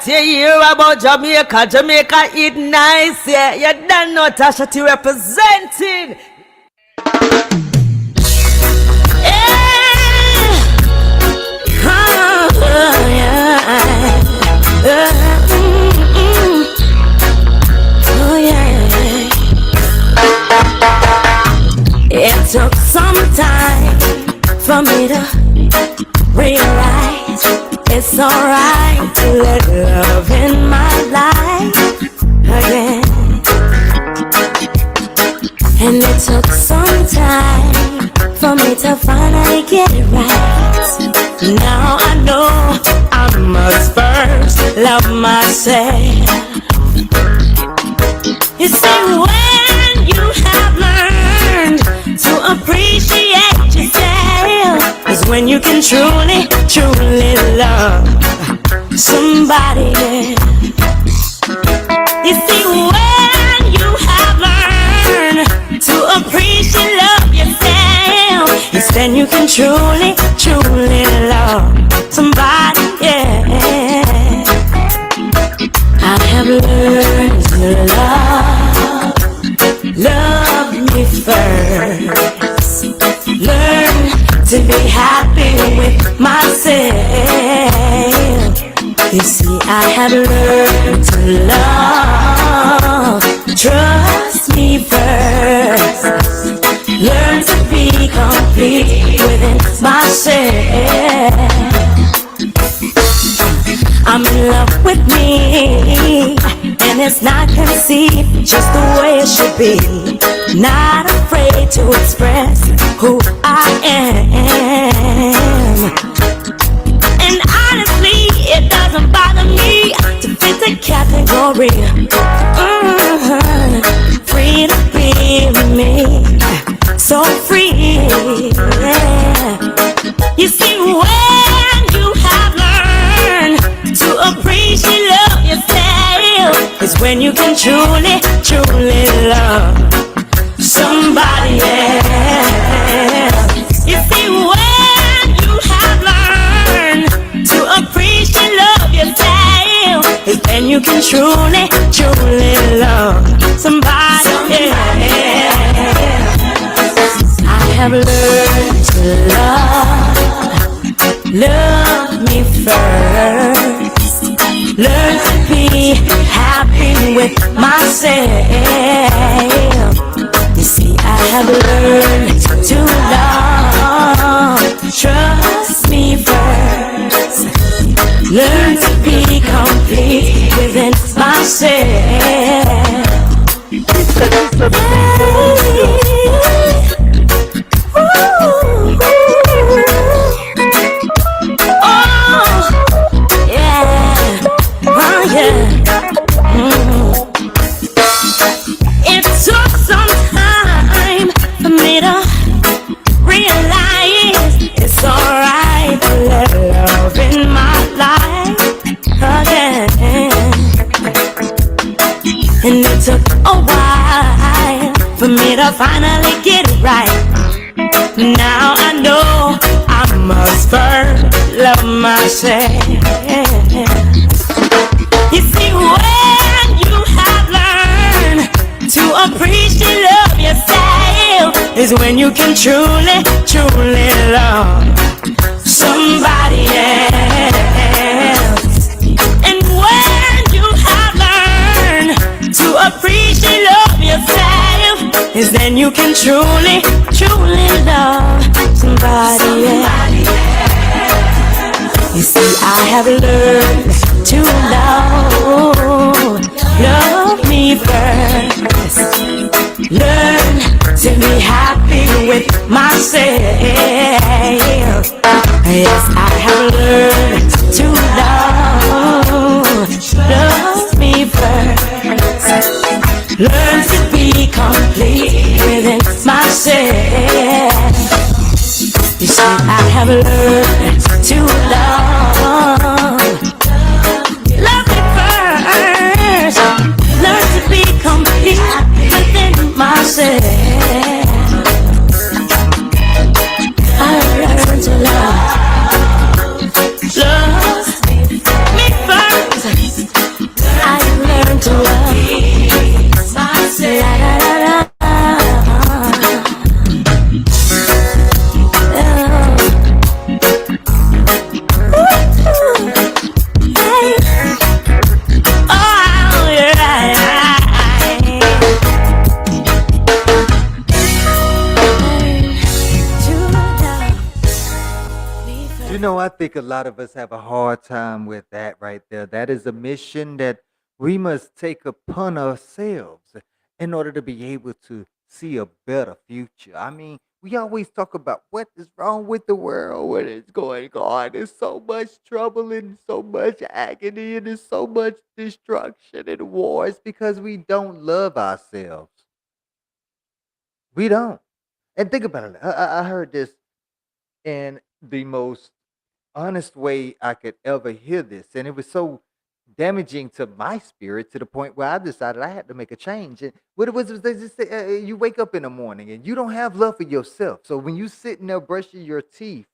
what you hear about Jamaica. Jamaica eat nice, yeah. You don't know Tasha T representing. It took some time for me to realize it's alright to let love in my life again. And it took some time for me to finally get it right. Now I know I must first love myself. You see, when you have learned to appreciate yourself, is when you can truly, truly love somebody else. You see, when you have learned to appreciate love yourself, is then you can truly, truly love somebody else. I have learned to love me first. Learn to be happy with myself. You see, I have learned to love. Trust me first. Learn to be complete within myself. I'm in love with me, and it's not conceived, just the way it should be. Not afraid to express who I am. And honestly, it doesn't bother me to fit the category. Free to be me, so free. Yeah. You see, when you have learned to appreciate love yourself, is when you can truly, truly love somebody else. You see, when you have learned to appreciate love yourself, is then you can truly, truly love somebody else. I have learned to love me first. Learn to be happy with myself. You see, I have learned to love. Trust me first. Learn to be complete within myself. It took some time for me to realize it's alright to let love in my life again. And it took a while for me to finally get it right. Now I know I must first love myself. You see, when you have learned to appreciate love yourself, is when you can truly, truly love somebody else. And when you have learned to appreciate love yourself, is then you can truly, truly love somebody else. You see, I have learned to love me first. Learn to be happy with myself. Yes, I have learned to love me first. Learn to be complete within myself. You see, I have learned to love me first. Learn to be complete within myself. I learned to love me first. know, I think a lot of us have a hard time with that right there. That is a mission that we must take upon ourselves in order to be able to see a better future. I mean, we always talk about what is wrong with the world, what is going on. There's so much trouble and so much agony and there's so much destruction and wars because we don't love ourselves. We don't. And think about it. I heard this in the most honest way I could ever hear this. And it was so damaging to my spirit to the point where I decided I had to make a change. And what it was they just say, you wake up in the morning and you don't have love for yourself. So when you sitting there brushing your teeth,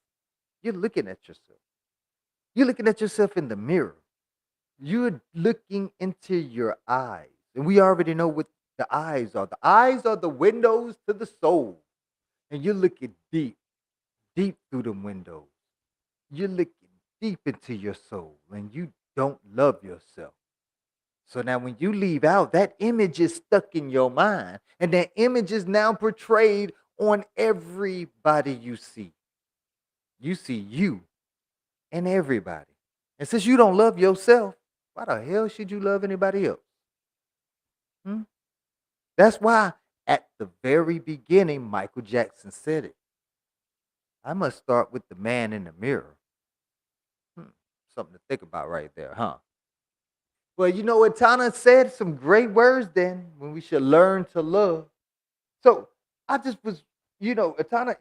you're looking at yourself. You're looking at yourself in the mirror. You're looking into your eyes. And we already know what the eyes are. The eyes are the windows to the soul. And you're looking deep, deep through them windows. You're looking deep into your soul and you don't love yourself. So now when you leave out, that image is stuck in your mind. And that image is now portrayed on everybody you see. You see you and everybody. And since you don't love yourself, why the hell should you love anybody else? That's why at the very beginning, Michael Jackson said it. I must start with the man in the mirror. Something to think about right there, huh? Well, you know what Etana said? Some great words then when we should learn to love. So I just was, Etana,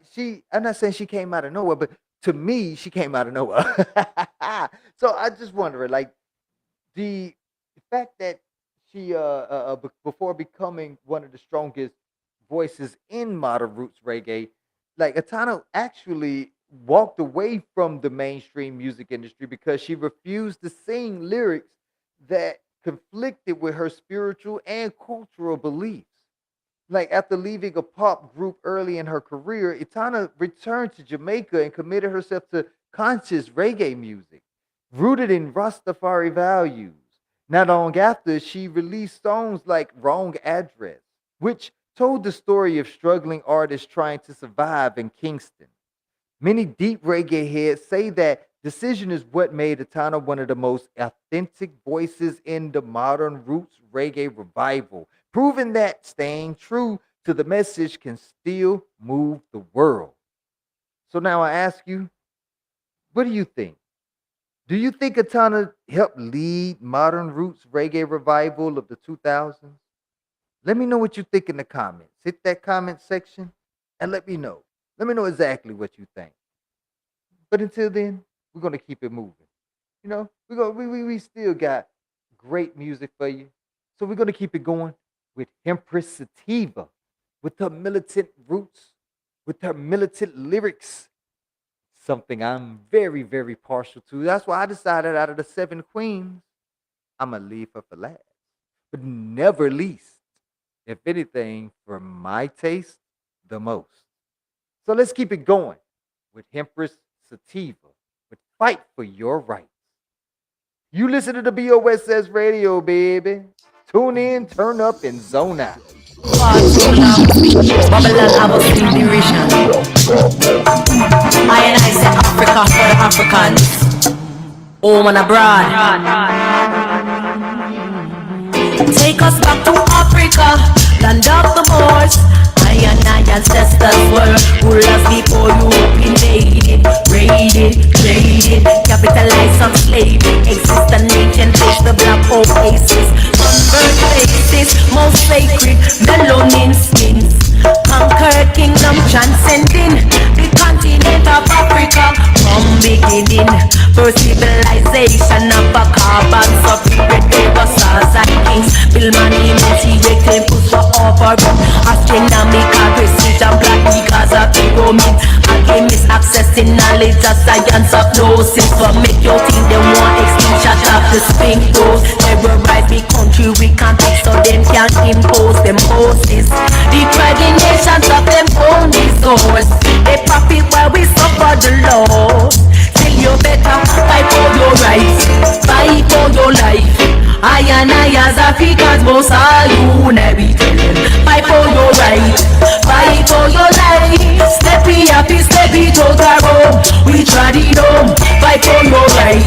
I'm not saying she came out of nowhere, but to me, she came out of nowhere. So I just wondering, like, the fact that she, before becoming one of the strongest voices in modern roots reggae, like Etana actually walked away from the mainstream music industry because she refused to sing lyrics that conflicted with her spiritual and cultural beliefs. Like after leaving a pop group early in her career, Etana returned to Jamaica and committed herself to conscious reggae music, rooted in Rastafari values. Not long after, she released songs like Wrong Address, which told the story of struggling artists trying to survive in Kingston. Many deep reggae heads say that Decision is what made Etana one of the most authentic voices in the modern roots reggae revival, proving that staying true to the message can still move the world. So now I ask you, what do you think? Do you think Etana helped lead modern roots reggae revival of the 2000s? Let me know what you think in the comments. Hit that comment section and let me know. Let me know exactly what you think. But until then, we're gonna keep it moving. You know, we still got great music for you. So we're gonna keep it going with Hempress Sativa, with her militant roots, with her militant lyrics. Something I'm very, very partial to. That's why I decided out of the 7 queens, I'm gonna leave her for last. But never least, if anything, for my taste, the most. So let's keep it going with Hempress Sativa, with Fight for Your Rights. You listen to the BOSS radio, baby. Tune in, turn up, and zone out. Babylon have a sweet derision. I say Africa for the Africans, home and abroad. Take us back to Africa, land of the Moors. I and my ancestors were rulers before Europe invaded, raided, traded, capitalized on slavery. Exist a nation, face the black oasis, sunburned faces, most sacred, melanin skins. Conquered kingdom, transcending the continent of Africa. From beginning, first civilization of a carbon superior over stars and kings. Build money, multi-way temples for offering astronomical precision, black because of pyramid. Alchemists accessing knowledge of science of gnosis. But make your think they want extinction of the spring rose. Terrorize the country, we can't take so them can't impose them horses. Deprive the nations of them own resource. They profit while we suffer the loss. Till you better fight for your rights, fight for your life. I and I as Africans most are unary. Fight for your right, fight for your life. Step happy, step it out the road. We We trod it home, fight for your right,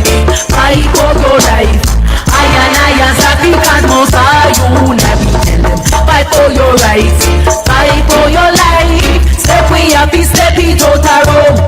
fight for your life. I as African most are unite. We tell them, fight for your right, fight for your life. Step we up, step it out a road.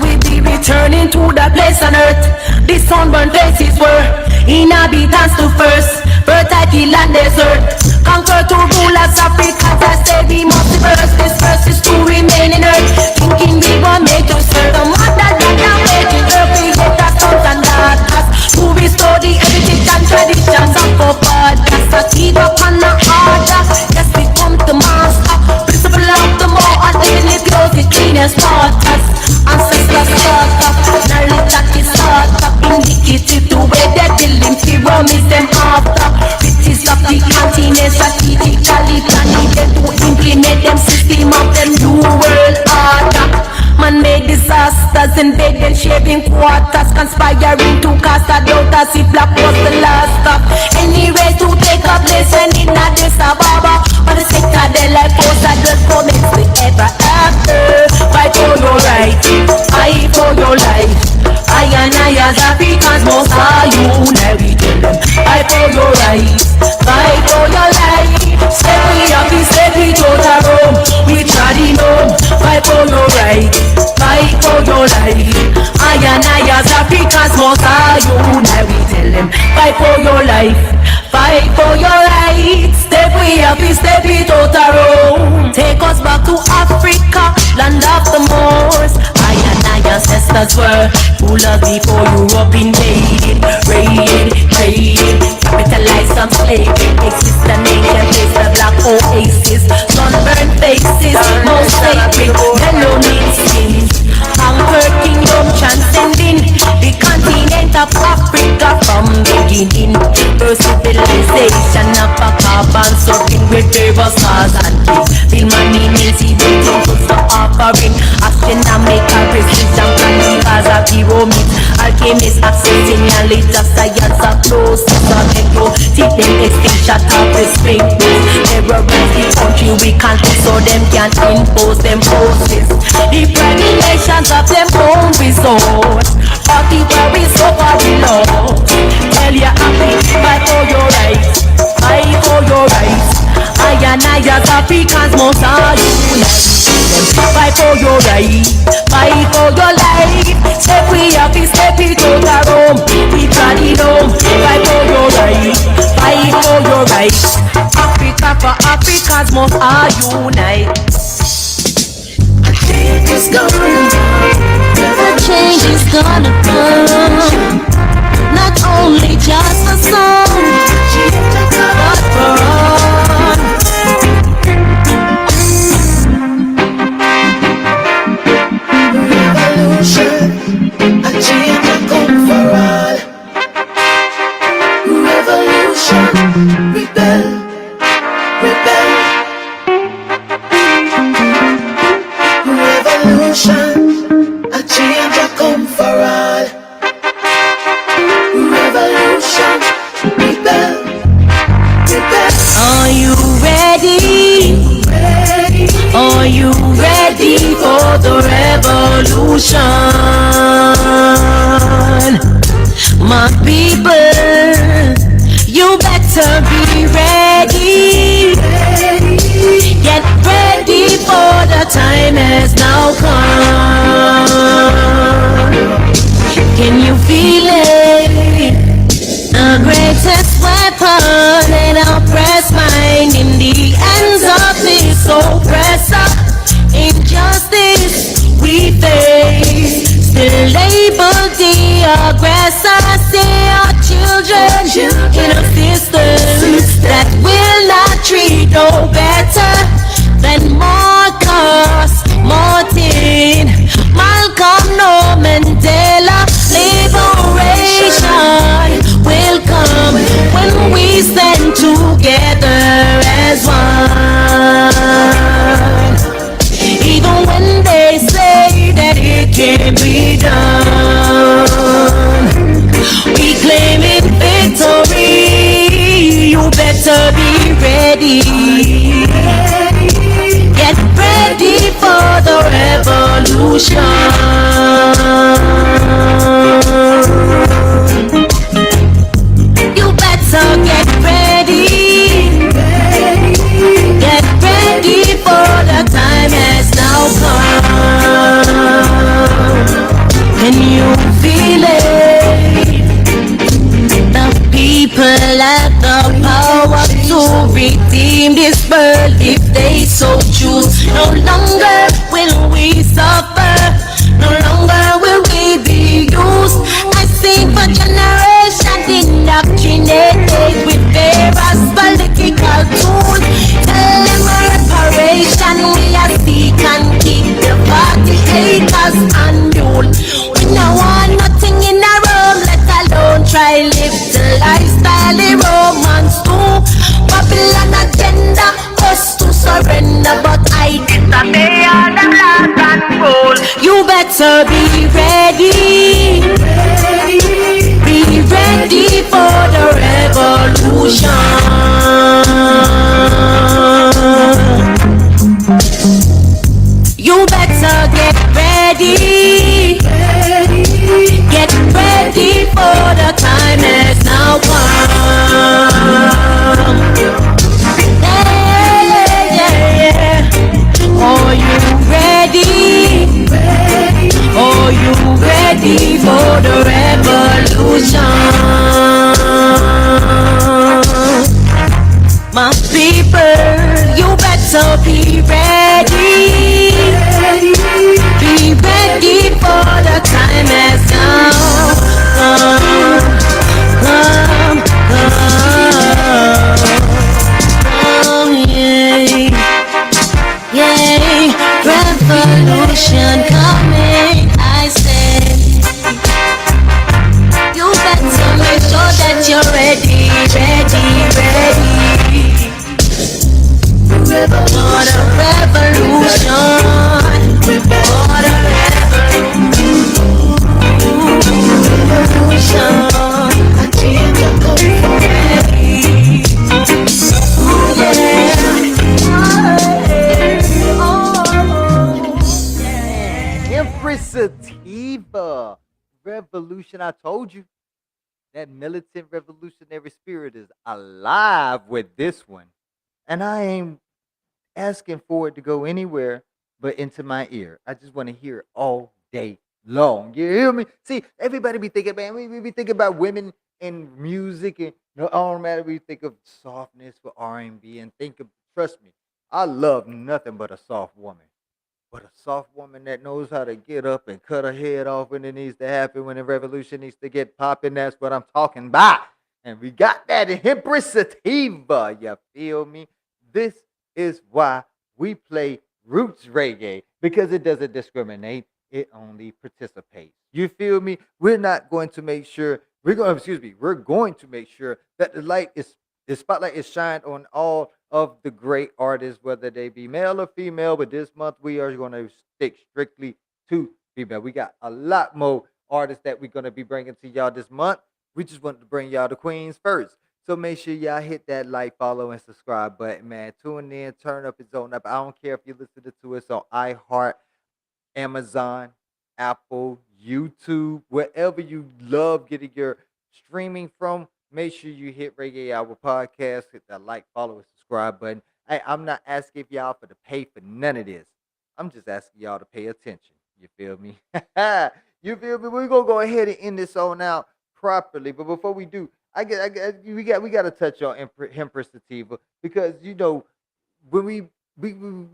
We be returning to the place on earth. The sunburned places were inhabitants to first. Fertile land desert, conquer to rule as Africans. I say we must reverse. This verse is to remain in earth. Thinking we won't make us serve the mother that now making earth. Creator, sons and daughters, to restore the heritage and traditions of our fathers. Sativa upon the order, yes we come to master. Principle of the more and living it close, the cleanest waters. Ancestors start up, knowledge that is start up. Indicative to where they're dealing, pyramid them after. Riches of the continent, strategically planning them to implement them system of them new world order. Man-made disasters, invading, sharing quarters, conspiring to cast a doubt as if black was the last stop. Any race to take a place and in Addis Ababa, for the sake of their life, force I just comments we ever after. Fight for your right, fight for your life. I as Africans must all unite. We tell them, fight for your right, fight for your life. Step we up, step we go to Rome. We trod it home, fight for your right, fight for your life. I as Africans must all unite. We tell them, fight for your life, fight for your right. Step we up, step we go to Rome. Take us back to Africa, land of the Moors. I ancestors were rulers before Europe invaded, raided, traded, capitalized on slavery. Exist a nation place, the black oasis, sunburned faces, most sacred, melanin skins. Conquered kingdom transcending the continent of Africa from beginning. First civilization of a carbon surfing with river stars and trees. Till money means even temples for offering. Astronomical precision planning as a pyramid. Alchemists accessing knowledge of science of process of metro. Teach them extinction of respect. Terrorize the country we can't do so them can't impose them forces. The private nations of them own resource. Party where we suffer the loss. Tell you happy, fight for your rights, fight for your rights. I as Africans must all unite. Fight for your right, fight for your life. Step we up, step it out of Rome. We trod it home, fight for your right, fight for your rights. Africa for Africans must all unite. Change is gonna come. Change is gonna come. Not only just a song, but for all. Revolution, a change will come for all. Revolution, rebel, rebel. Revolution, a change will come for all. Revolution, rebel, rebel. Are you ready? Are you ready for the revolution? My people, you better be ready. Get ready for the time has now come. Can you feel it? The greatest weapon in oppressed mind in the hands of this oppressor. Injustice we face, still label the aggressor. Say our children in a system that will not treat no better than Marcus, Martin, Malcolm, no Mandela. Liberation will come when we stand together as one. Even when they say that it can't be done, we claiming victory. You better be ready. Get ready for the revolution. redeem this world if they so choose. No longer will we suffer, no longer will we be used. I see for generations indoctrinated with various political tools. Tell them reparation we are seek and keep the 40 acres and mule. We no want nothing in a room, let alone try live the lifestyle the Romans do. Babylon agenda us to surrender, but I disobey all the laws and rules. You better be ready, be ready for the revolution. You better get ready, get ready for the time is now come. Yeah. Are you ready? Are you ready for the revolution? My people, you better be ready. Be ready for the time has come, yeah, revolution coming, I said. You better make sure that you're ready. For the revolution. Hempress Sativa revolution. I told you that militant revolutionary spirit is alive with this one. And I ain't asking for it to go anywhere but into my ear. I just want to hear it all day long. You hear me? See, everybody be thinking, man, we be thinking about women and music, and automatically we think of softness for R&B, and think of, trust me, I love nothing but a soft woman. But a soft woman that knows how to get up and cut her head off when it needs to happen, when the revolution needs to get popping, that's what I'm talking about. And we got that in Hempress Sativa. You feel me? This is why we play roots reggae, because it doesn't discriminate. It only participates. You feel me? We're not going to make sure, we're going to make sure that the spotlight is shined on all of the great artists, whether they be male or female. But this month we are going to stick strictly to female. We got a lot more artists that we're going to be bringing to y'all this month. We just wanted to bring y'all the queens first. So make sure y'all hit that like, follow, and subscribe button, man. Tune in, turn up its own up. I don't care if you listen to us on iHeart, Amazon, Apple, YouTube, wherever you love getting your streaming from. Make sure you hit Reggae Hour Podcast, hit that like, follow, and subscribe button. Hey, I'm not asking y'all to pay for none of this. I'm just asking y'all to pay attention. You feel me? You feel me? We're gonna go ahead and end this on out properly. But before we do, we got to touch on Hempress Sativa, because when we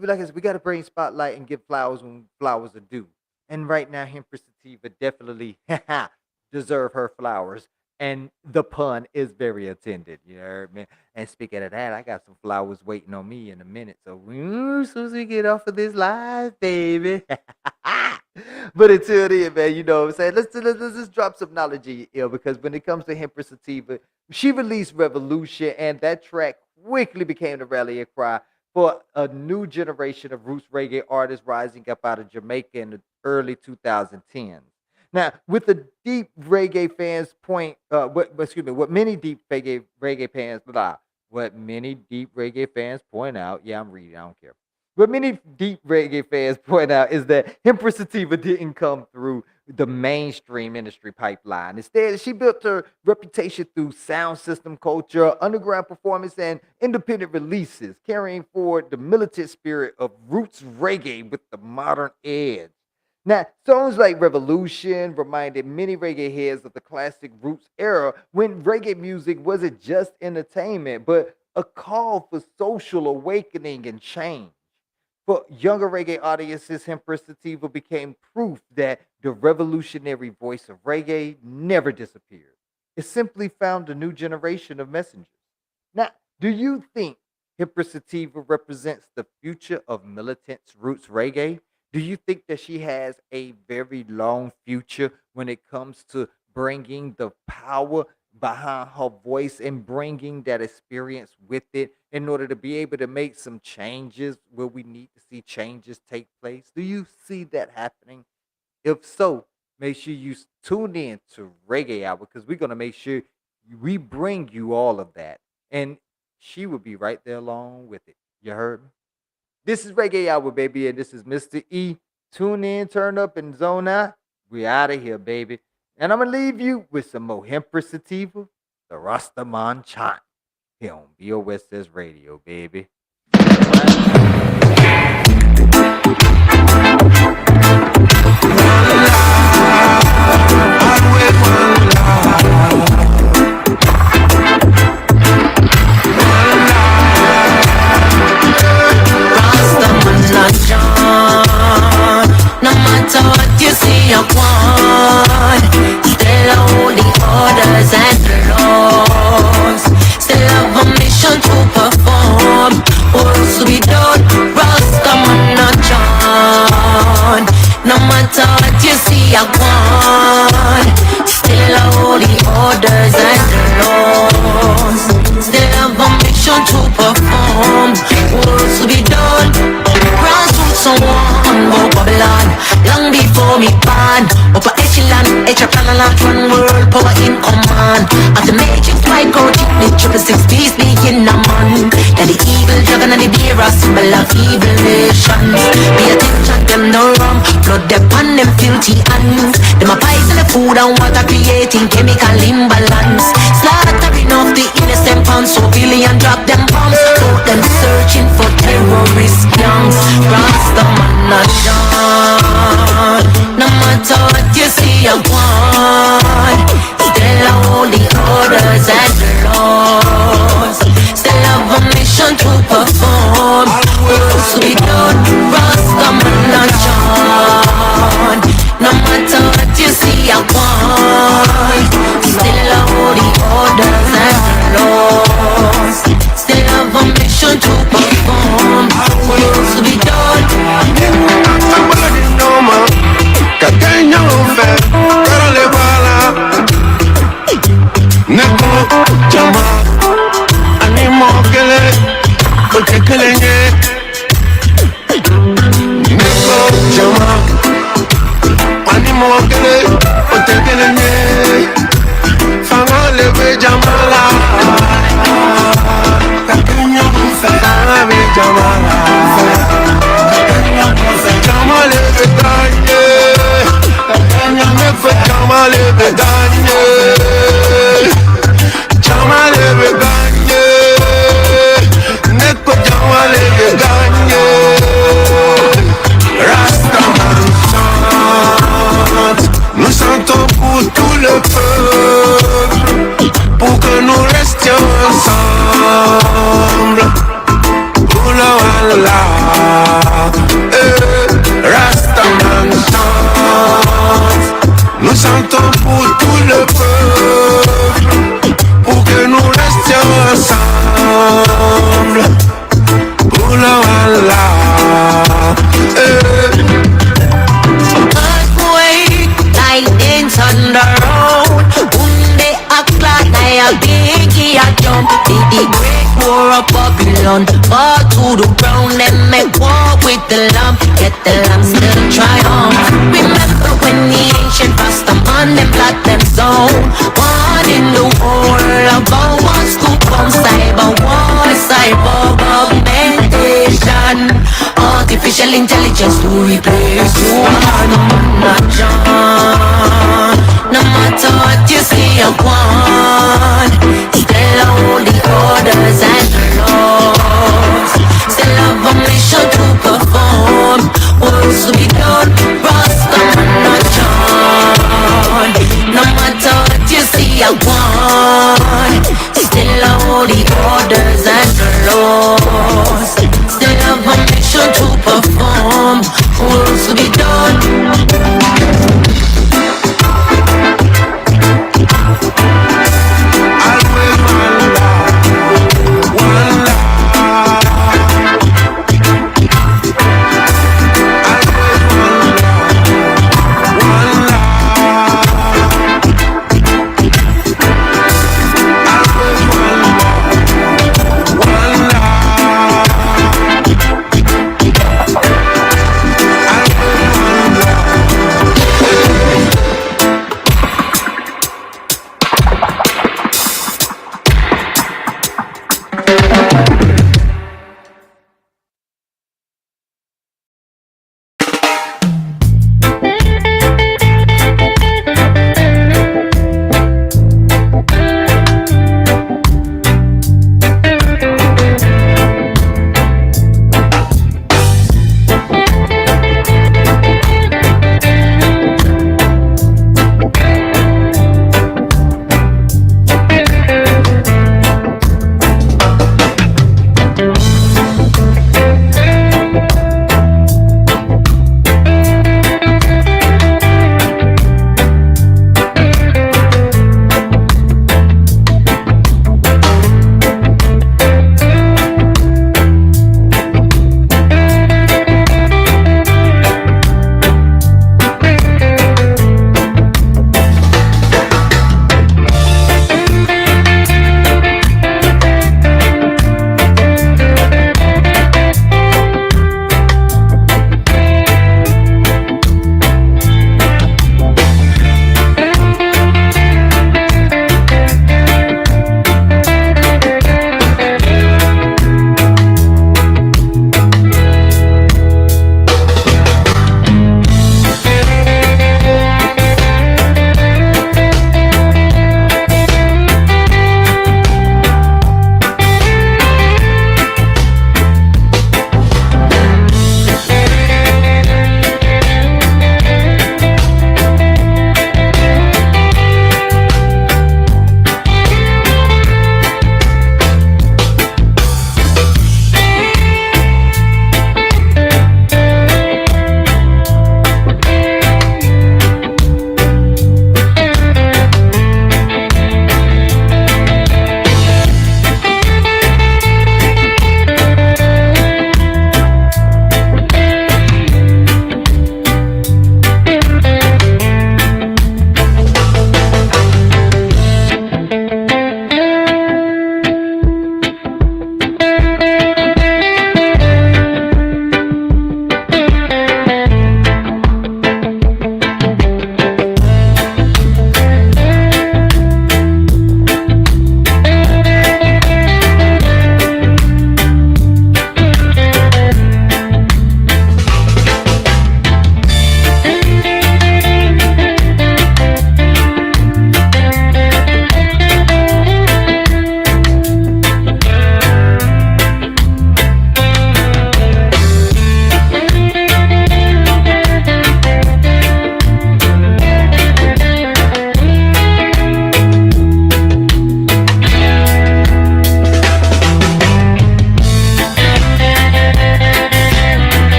like I said, we got to bring spotlight and give flowers when flowers are due. And right now, Hempress Sativa definitely deserve her flowers. And the pun is very intended, you heard me? And speaking of that, I got some flowers waiting on me in a minute. So as soon as we get off of this live, baby. But until then, man, you know what I'm saying? Let's just drop some knowledge in your ear, because when it comes to Hempress Sativa, she released Revolution, and that track quickly became the rallying cry for a new generation of roots reggae artists rising up out of Jamaica in the early 2010s. Now, with the deep reggae fans what many deep fans point out, yeah, I'm reading, I don't care. What many deep reggae fans point out is that Hempress Sativa didn't come through the mainstream industry pipeline. Instead, she built her reputation through sound system culture, underground performance, and independent releases, carrying forward the militant spirit of roots reggae with the modern edge. Now, songs like Revolution reminded many reggae heads of the classic roots era, when reggae music wasn't just entertainment, but a call for social awakening and change. For younger reggae audiences, Hempress Sativa became proof that the revolutionary voice of reggae never disappeared. It simply found a new generation of messengers. Now, do you think Hempress Sativa represents the future of militant roots reggae? Do you think that she has a very long future when it comes to bringing the power behind her voice and bringing that experience with it in order to be able to make some changes where we need to see changes take place? Do you see that happening? If so, make sure you tune in to Reggae Hour because we're going to make sure we bring you all of that. And she will be right there along with it. You heard me? This is Reggae Hour, baby, and this is Mr. E. Tune in, turn up, and zone out. We out of here, baby. And I'm going to leave you with some more Hempress Sativa, the Rastaman chant, here on BOSS Radio, baby. No matter what you see, I want. Still hold the orders and the laws. Still have a mission to perform. Works to be done. Rastaman not John. No matter what you see, I want. Still hold the orders and the laws. Still have a mission to perform. Works to be done. Someone more Babylon, long before me born. Upper echelon, plan one world, power in command. At the matrix, white coat, the 666 beast be in a man. That the evil dragon and the deer are symbol of evil nations. Pay attention, them no wrong. Blood them on them filthy hands. Them a poison the food and water, creating chemical imbalance. Slaughtering off the innocent pounds, so billion drop them bombs. Put them searching for terrorist gangs. Rastaman not John. No matter what you see, I want. Still hold the orders and the laws. Still have a mission to perform. Works to be done. Rastaman not John. No matter what you see, I want. Still hold the orders and the laws. Still have a mission to perform. Works to be done. Somebody know ma, Kakenya ufe, karole bala. Neko jama, animo kele, kote kelenye. Neko jama, animo kele, kote kelenye. Fanga leve jamala, Kakenya ufe, leve jamala. Nous chantons pour tout le peuple, pour que nous restions ensemble. Oula, Rastaman chante. Nous chantons pour tout le peuple, pour que nous restions ensemble. Oula, earthquake, lightning, thunder, road. They act like they are biggie, I jump. Did the great war of Babylon fall to the ground and make war with the lamb. Get the lamb still triumph. Remember when the ancient Rastaman them plot them zone. One in the world about wants to come cyber war, cyber augmentation. Artificial intelligence to replace human. No matter what you see, I want.